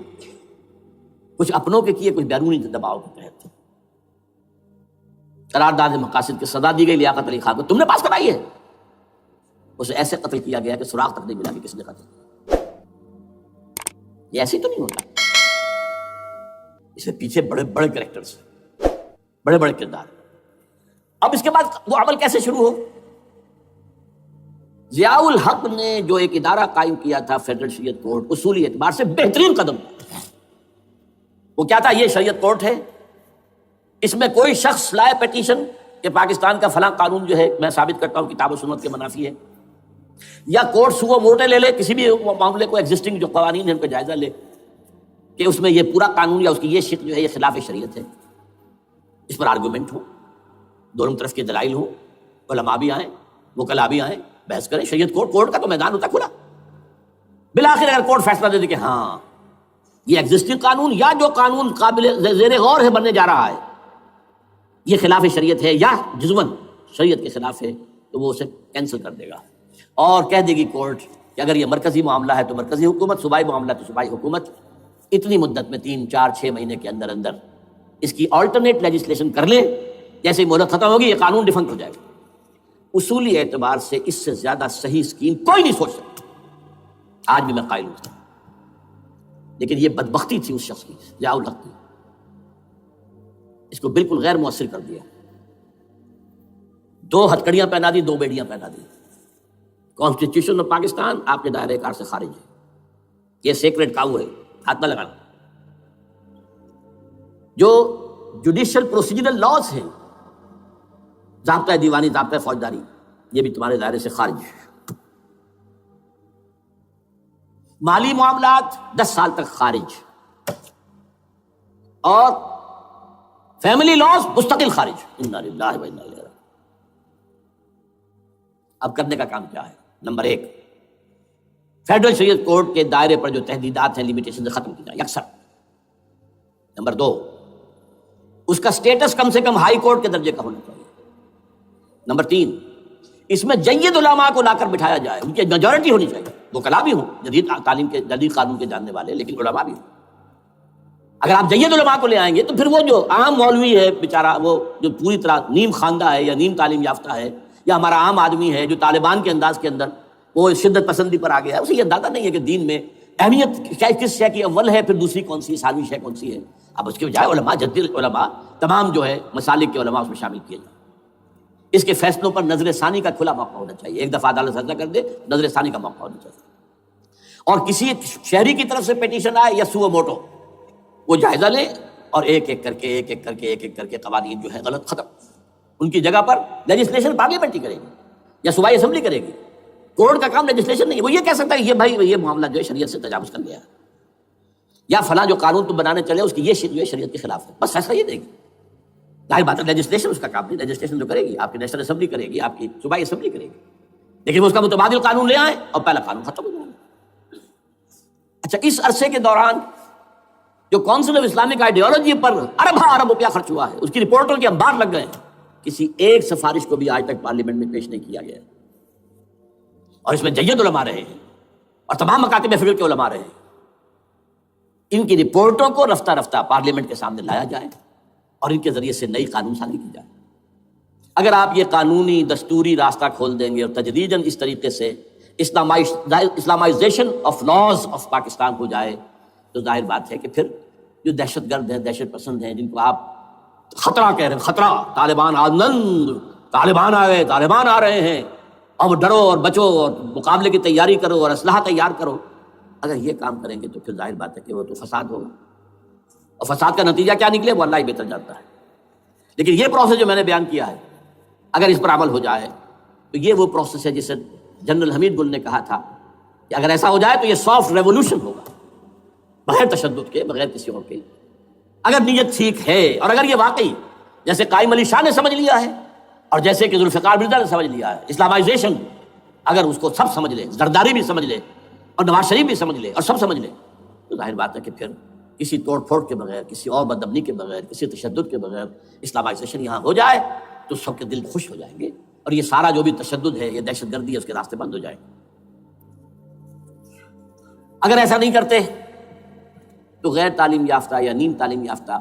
کچھ اپنوں کے کیے، کچھ بیرونی دباؤ کے تحت. قرارداد مقاصد کی سزا دی گئی لیاقت علی خان کو، تم نے پاس کرائی ہے. اسے ایسے قتل کیا گیا کہ سراغ تک نہیں ملا کہ کس نے قتل کیا. یہ ایسے تو نہیں ہوتا، اس کے پیچھے بڑے بڑے کریکٹرز، بڑے بڑے کردار. اب اس کے بعد وہ عمل کیسے شروع ہو؟ ضیاء الحق نے جو ایک ادارہ قائم کیا تھا فیڈرل شریعت کورٹ، اصولی اعتبار سے بہترین قدم. وہ کیا تھا؟ یہ شریعت کورٹ ہے، اس میں کوئی شخص لائے پیٹیشن کہ پاکستان کا فلاں قانون جو ہے میں ثابت کرتا ہوں کتاب و سنت کے منافی ہے، یا کورٹ سو موٹے لے لے کسی بھی معاملے کو، ایگزسٹنگ جو قوانین ہیں ان کا جائزہ لے کہ اس میں یہ پورا قانون یا اس کی یہ شق جو ہے یہ خلاف شریعت ہے. اس پر آرگومنٹ ہو، دونوں طرف کے دلائل ہو، علماء بھی آئیں، وکلاء بھی آئیں، بحث کریں. شریعت کورٹ کا تو میدان ہوتا کھلا. بالآخر اگر کورٹ فیصلہ دے دے کہ ہاں یہ ایگزسٹنگ قانون یا جو قانون قابل زیر غور ہے بننے جا رہا ہے یہ خلاف شریعت ہے یا جزون شریعت کے خلاف ہے، تو وہ اسے کینسل کر دے گا اور کہہ دے گی کورٹ کہ اگر یہ مرکزی معاملہ ہے تو مرکزی حکومت، صوبائی معاملہ تو صوبائی حکومت اتنی مدت میں 3 4 6 مہینے کے اندر اندر اس کی آلٹرنیٹ لیجسلیشن کر لے. جیسے ہی مہلت ختم ہوگی یہ قانون ڈیفنکٹ ہو جائے گا. اصولی اعتبار سے اس سے زیادہ صحیح اسکیم کوئی نہیں سوچ سکتا. آج بھی میں قائل ہوں، لیکن یہ بدبختی تھی اس شخص کی، ضیاء الحق کی، اس کو بالکل غیر مؤثر کر دیا. 2 ہتھکڑیاں پہنا دی، 2 بیڑیاں پہنا دی. کانسٹیٹیوشن آف پاکستان آپ کے دائرے کار سے خارج ہے، یہ سیکریٹ کاؤ ہے، ہاتھ نہ لگانا. جو جوڈیشل پروسیجرل لاز ہیں، ضابطۂ دیوانی، ضابطۂ فوجداری، یہ بھی تمہارے دائرے سے خارج ہے۔ مالی معاملات 10 سال تک خارج، اور فیملی لاز مستقل خارج۔ انا للہ و انا الیہ راجعون۔ اب کرنے کا کام کیا ہے؟ نمبر 1، فیڈرل شریعت کورٹ کے دائرے پر جو تحدیدات ہیں، لیمیٹیشن ختم کی جائیں یکسر۔ نمبر 2، اس کا سٹیٹس کم سے کم ہائی کورٹ کے درجے کا ہونا چاہیے۔ نمبر 3، اس میں جید علماء کو لا کر بٹھایا جائے، ان کی میجورٹی ہونی چاہیے، وہ کلا بھی ہوں، جدید تعلیم کے، جدید قانون کے جاننے والے، لیکن علماء بھی ہوں۔ اگر آپ جید علماء کو لے آئیں گے تو پھر وہ جو عام مولوی ہے بیچارہ، وہ جو پوری طرح نیم خواندہ ہے یا نیم تعلیم یافتہ ہے، یا ہمارا عام آدمی ہے جو طالبان کے انداز کے اندر وہ شدت پسندی پر آ گیا ہے، اسے یہ اندازہ نہیں ہے کہ دین میں اہمیت کس شے کی اول ہے، پھر دوسری کون سی، ثانوی شے کون سی ہے۔ اب اس کے بجائے علماء، جدید علماء، تمام جو ہے مسالک کے علماء اس میں شامل کیے جائیں۔ اس کے فیصلوں پر نظر ثانی کا کھلا موقع ہونا چاہیے، ایک دفعہ عدالت فیصلہ کر دے، نظر ثانی کا موقع ہونا چاہیے۔ اور کسی شہری کی طرف سے پیٹیشن آئے یا سو موٹو، وہ جائزہ لے اور ایک ایک کر کے قوانین جو ہے غلط ختم، ان کی جگہ پر لیجسلیشن پارلیمنٹ ہی کرے گی یا صوبائی اسمبلی کرے گی۔ کورٹ کا کام لیجسلیشن نہیں ہے۔ وہ یہ کہہ سکتا ہے یہ بھائی یہ معاملہ جو ہے شریعت سے تجاوز کر گیا ہے، یا فلاں جو قانون تم بنانے چلے اس کی یہ جو ہے شریعت کے خلاف ہے، بس فیصلہ یہ دے گی۔ ظاہر بات ہے لیجسلیشن اس کا کام نہیں، لیجسلیشن جو کرے گی آپ کی نیشنل اسمبلی کرے گی، آپ کی صوبائی اسمبلی کرے گی، لیکن وہ اس کا متبادل قانون لے آئیں اور پہلا قانون ختم ہو جائے۔ اچھا، اس عرصے کے دوران جو کونسل آف اسلامک آئیڈیالوجی پر ارب روپیہ خرچ ہوا ہے، اس کی رپورٹوں کے انبار لگ گئے ہیں، کسی ایک سفارش کو بھی آج تک پارلیمنٹ میں پیش نہیں کیا گیا، اور اس میں جید علماء رہے ہیں اور تمام مکاتب فکر کے علماء رہے ہیں۔ ان کی رپورٹوں کو رفتہ رفتہ پارلیمنٹ کے سامنے لایا جائے اور ان کے ذریعے سے نئی قانون سازی کی جائے۔ اگر آپ یہ قانونی دستوری راستہ کھول دیں گے اور تجدیداً اس طریقے سے Islamisation of laws of Pakistan ہو جائے، تو ظاہر بات ہے کہ پھر جو دہشت گرد ہیں، دہشت پسند ہیں، جن کو آپ خطرہ کہہ رہے ہیں، خطرہ، طالبان آنند، طالبان آ گئے، طالبان آ رہے ہیں، اب ڈرو اور بچو اور مقابلے کی تیاری کرو اور اسلحہ تیار کرو، اگر یہ کام کریں گے تو پھر ظاہر بات ہے کہ وہ تو فساد ہوگا، اور فساد کا نتیجہ کیا نکلے وہ اللہ ہی بہتر جانتا ہے۔ لیکن یہ پروسیس جو میں نے بیان کیا ہے، اگر اس پر عمل ہو جائے تو یہ وہ پروسیس ہے جسے جنرل حمید گل نے کہا تھا کہ اگر ایسا ہو جائے تو یہ سافٹ ریولوشن ہوگا، بغیر تشدد کے، بغیر کسی اور کے، اگر نیت ٹھیک ہے، اور اگر یہ واقعی جیسے قائم علی شاہ نے سمجھ لیا ہے اور جیسے کہ ذوالفقار مرزا نے سمجھ لیا ہے، اسلامائزیشن، اگر اس کو سب سمجھ لے، زرداری بھی سمجھ لے اور نواز شریف بھی سمجھ لے اور سب سمجھ لے، تو ظاہر بات ہے کہ پھر کسی توڑ پھوڑ کے بغیر، کسی اور بدامنی کے بغیر، کسی تشدد کے بغیر اسلامائزیشن یہاں ہو جائے تو سب کے دل خوش ہو جائیں گے، اور یہ سارا جو بھی تشدد ہے، یہ دہشت گردی ہے، اس کے راستے بند ہو جائیں گے۔ اگر ایسا نہیں کرتے تو غیر تعلیم یافتہ یا نیم تعلیم یافتہ،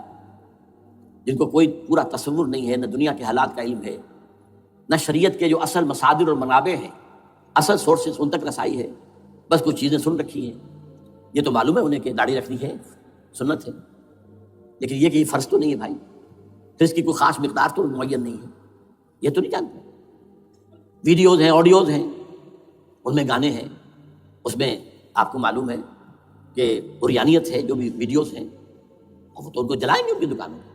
جن کو کوئی پورا تصور نہیں ہے، نہ دنیا کے حالات کا علم ہے، نہ شریعت کے جو اصل مصادر اور منابع ہیں، اصل سورسز، ان تک رسائی ہے، بس کچھ چیزیں سن رکھی ہیں، یہ تو معلوم ہے انہیں کہ داڑھی رکھنی ہے، سنت ہے، لیکن یہ کہ یہ فرض تو نہیں ہے بھائی، پھر اس کی کوئی خاص مقدار تو معین نہیں ہے، یہ تو نہیں جانتے۔ ویڈیوز ہیں، آڈیوز ہیں، ان میں گانے ہیں، اس میں آپ کو معلوم ہے کہ عریانیت ہے، جو بھی ویڈیوز ہیں، وہ تو ان کو جلائیں گے ان کی دکانوں میں۔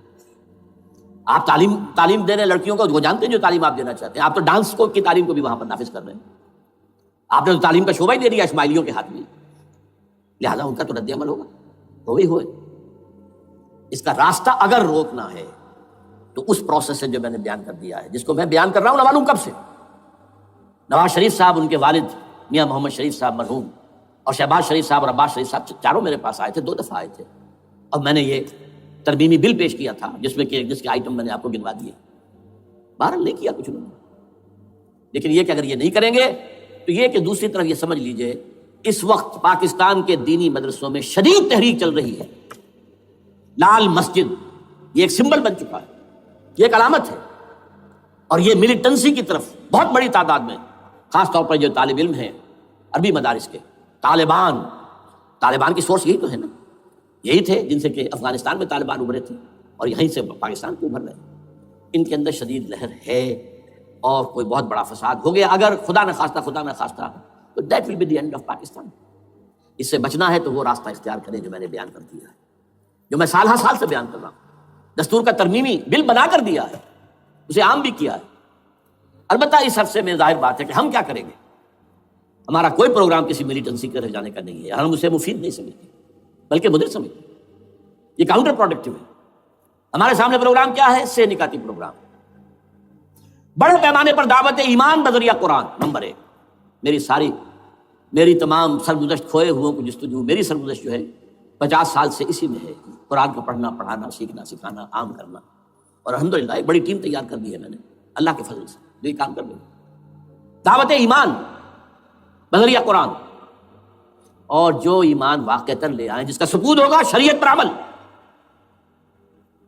آپ تعلیم دے رہے ہیں لڑکیوں کو، وہ جانتے ہیں جو تعلیم آپ دینا چاہتے ہیں، آپ تو ڈانس کی تعلیم کو بھی وہاں پر نافذ کر رہے ہیں، آپ نے تو تعلیم کا شعبہ ہی دے دیا اسماعیلیوں کے ہاتھ میں، لہٰذا ان کا تو رد عمل ہوگا، ہوئے۔ اس کا راستہ اگر روکنا ہے تو اس پروسیس سے جو میں نے بیان کر دیا ہے، جس کو میں بیان کر رہا ہوں نہ معلوم کب سے، نواز شریف صاحب، ان کے والد میاں محمد شریف صاحب مرحوم، اور شہباز شریف صاحب اور عباس شریف صاحب، چاروں میرے پاس آئے تھے، 2 دفعہ آئے تھے، اور میں نے یہ ترمیمی بل پیش کیا تھا جس کے آئٹم میں نے آپ کو گنوا دیے، بہرحال نہیں کیا کچھ انہوں نے۔ لیکن یہ کہ اگر یہ نہیں کریں گے تو یہ کہ دوسری طرف یہ سمجھ لیجئے، اس وقت پاکستان کے دینی مدرسوں میں شدید تحریک چل رہی ہے، لال مسجد یہ ایک سمبل بن چکا ہے، یہ ایک علامت ہے، اور یہ ملیٹنسی کی طرف بہت بڑی تعداد میں، خاص طور پر جو طالب علم ہیں عربی مدارس کے، طالبان کی سورس یہی تو ہے نا، یہی تھے جن سے کہ افغانستان میں طالبان ابھرے تھے اور یہیں سے پاکستان کو ابھر رہے ہیں۔ ان کے اندر شدید لہر ہے، اور کوئی بہت بڑا فساد ہو گیا اگر خدا نہ خواستہ تو that will be the end of Pakistan. اس سے بچنا ہے تو وہ راستہ اختیار کریں جو میں نے بیان کر دیا ہے، جو میں سال ہر سال سے بیان کر رہا ہوں۔ دستور کا ترمیمی بل بنا کر دیا ہے، اسے عام بھی کیا ہے۔ البتہ اس عرصے میں ظاہر بات ہے کہ ہم کیا کریں گے، ہمارا کوئی پروگرام کسی ملیٹنسی کے رہ جانے کا نہیں ہے، ہم اسے مفید نہیں سمجھتے بلکہ مضر سمجھتے ہیں، یہ کاؤنٹر پروڈکٹیو ہے۔ ہمارے سامنے پروگرام کیا ہے؟ سے نکاتی پروگرام، بڑے پیمانے پر دعوت ایمان بذریعہ قرآن۔ نمبر 1، میری تمام سرگزشت کھوئے ہوئوں کو جستجو، میری سرگزشت جو ہے 50 سال سے اسی میں ہے، قرآن کو پڑھنا، پڑھانا، سیکھنا، سکھانا، عام کرنا، اور الحمدللہ ایک بڑی ٹیم تیار کر دی ہے میں نے اللہ کے فضل سے، جو یہ کام کر رہی ہے۔ دعوت ایمان بذریعہ قرآن، اور جو ایمان واقعتاً لے آئیں، جس کا ثبوت ہوگا شریعت پر عمل،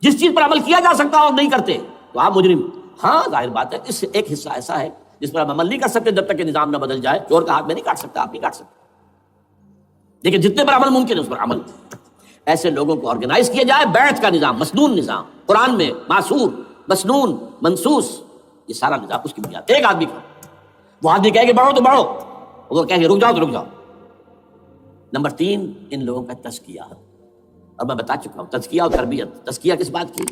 جس چیز پر عمل کیا جا سکتا اور نہیں کرتے تو آپ مجرم۔ ہاں ظاہر بات ہے اس سے ایک حصہ ایسا ہے جس پر آپ عمل نہیں کر سکتے جب تک کہ نظام نہ بدل جائے، چور کا ہاتھ میں نہیں کاٹ سکتا، آپ نہیں کاٹ سکتے، لیکن جتنے پر عمل ممکن ہے اس پر عمل۔ ایسے لوگوں کو آرگنائز کیا جائے، بیعت کا نظام، مسنون نظام، قرآن میں معصور، مسنون، منصوص، یہ سارا نظام اس کی بنیاد۔ ایک آدمی کا، وہ آدمی کہے کہ بڑھو تو بڑھو، وہ کہے کہ رک جاؤ تو رک جاؤ۔ نمبر 3، ان لوگوں کا تزکیہ، اور میں بتا چکا ہوں تزکیہ اور تربیت۔ تزکیہ کس بات کی؟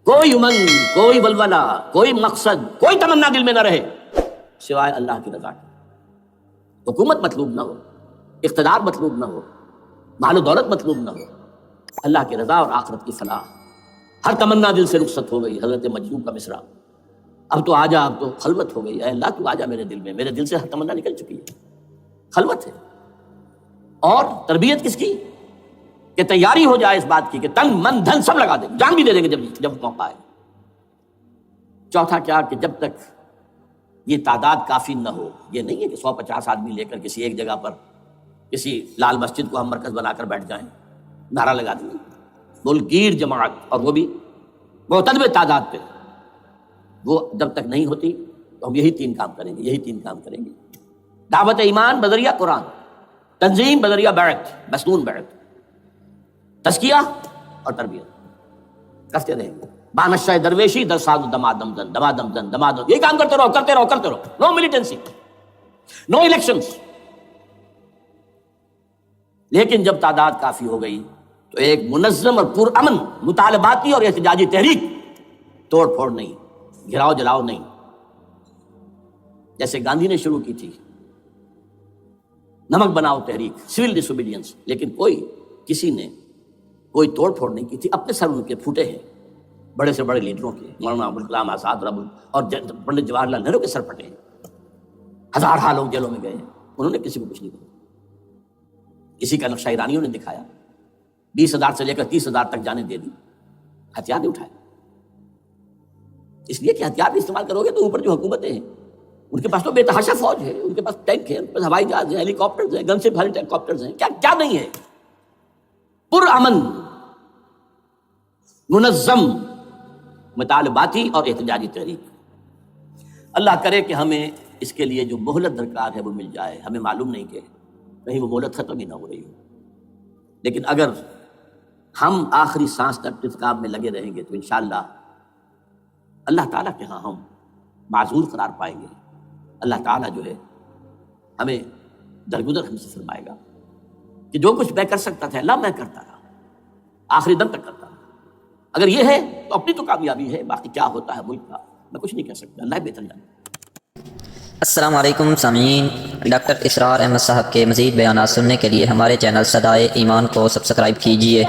کوئی امنگ، کوئی ولولہ، کوئی مقصد، کوئی تمنا دل میں نہ رہے سوائے اللہ کی رضا کی۔ حکومت مطلوب نہ ہو، اقتدار مطلوب نہ ہو، مال و دولت مطلوب نہ ہو، اللہ کی رضا اور آخرت کی فلاح۔ ہر تمنا دل سے رخصت ہو گئی، حضرت مجذوب کا مصرع، اب تو آجا، اب تو خلوت ہو گئی، اے اللہ تو آجا میرے دل میں، میرے دل سے ہر تمنا نکل چکی ہے، خلوت ہے۔ اور تربیت کس کی؟ کہ تیاری ہو جائے اس بات کی کہ تن من دھن سب لگا دیں گے، جان بھی دے دیں گے جب موقع آئے۔ چوتھا کیا؟ کہ جب تک یہ تعداد کافی نہ ہو، یہ نہیں ہے کہ 150 آدمی لے کر کسی ایک جگہ پر کسی لال مسجد کو ہم مرکز بنا کر بیٹھ جائیں، نعرہ لگا دیں، ملک گیر جماعت، اور وہ بھی معتدل تعداد پہ، وہ جب تک نہیں ہوتی تو ہم یہی 3 کام کریں گے، یہی 3 کام کریں گے۔ دعوت ایمان بذریعہ قرآن، تنظیم بذریعہ بیعت، مسنون بیعت، تزکیہ اور تربیت کرتے رہیں گے۔ بانشہ درویشی درساد دمادم زن، دمادم زن، دمادم، یہی کام کرتے رہو، کرتے رہو، کرتے رہو۔ نو ملیٹنسی، نو الیکشنز۔ لیکن جب تعداد کافی ہو گئی تو ایک منظم اور پرامن مطالباتی اور احتجاجی تحریک، توڑ پھوڑ نہیں، گھراؤ جلاؤ نہیں، جیسے گاندھی نے شروع کی تھی، نمک بناؤ تحریک، سول ڈس اوبیڈینس، لیکن کسی نے کوئی توڑ پھوڑ نہیں کی تھی۔ اپنے سر ان کے پھوٹے ہیں بڑے سے بڑے لیڈروں کے، مولانا ابوالکلام آزاد اور پنڈت جواہر لال نہرو کے سر پھٹے ہیں، ہزار لوگ جیلوں میں گئے ہیں، انہوں نے کسی کو کچھ نہیں کہا۔ اسی کا نقشہ ایرانیوں نے دکھایا، 20,000 سے لے کر 30,000 تک جانے دے دی، ہتھیار نہیں اٹھائے، اس لیے کہ ہتھیار بھی استعمال کرو گے تو اوپر جو حکومتیں ہیں ان کے پاس تو بے تحاشا فوج ہے، ان کے پاس ٹینک ہے، ان کے پاس ہوائی جہاز ہیں، ہیلی کاپٹرز ہیں، گن سے بھاری ہیلی کاپٹرز ہیں، کیا نہیں ہے؟ پرامن، منظم مطالباتی اور احتجاجی تحریک۔ اللہ کرے کہ ہمیں اس کے لیے جو مہلت درکار ہے وہ مل جائے۔ ہمیں معلوم نہیں کہ کہیں وہ مہلت ختم ہی نہ ہو رہی ہو، لیکن اگر ہم آخری سانس تک اس کام میں لگے رہیں گے تو انشاءاللہ اللہ تعالیٰ کے ہاں ہم معذور قرار پائیں گے۔ اللہ تعالیٰ جو ہے ہمیں درگزر ہم سے فرمائے گا کہ جو کچھ میں کر سکتا تھا اللہ میں کرتا رہا، آخری دم تک کرتا رہا۔ اگر یہ ہے تو اپنی تو کامیابی ہے، باقی کیا ہوتا ہے ملک کا میں کچھ نہیں کہہ سکتا، اللہ بہتر جانے۔ السلام علیکم سامعین، ڈاکٹر اسرار احمد صاحب کے مزید بیانات سننے کے لیے ہمارے چینل صدائے ایمان کو سبسکرائب کیجیے۔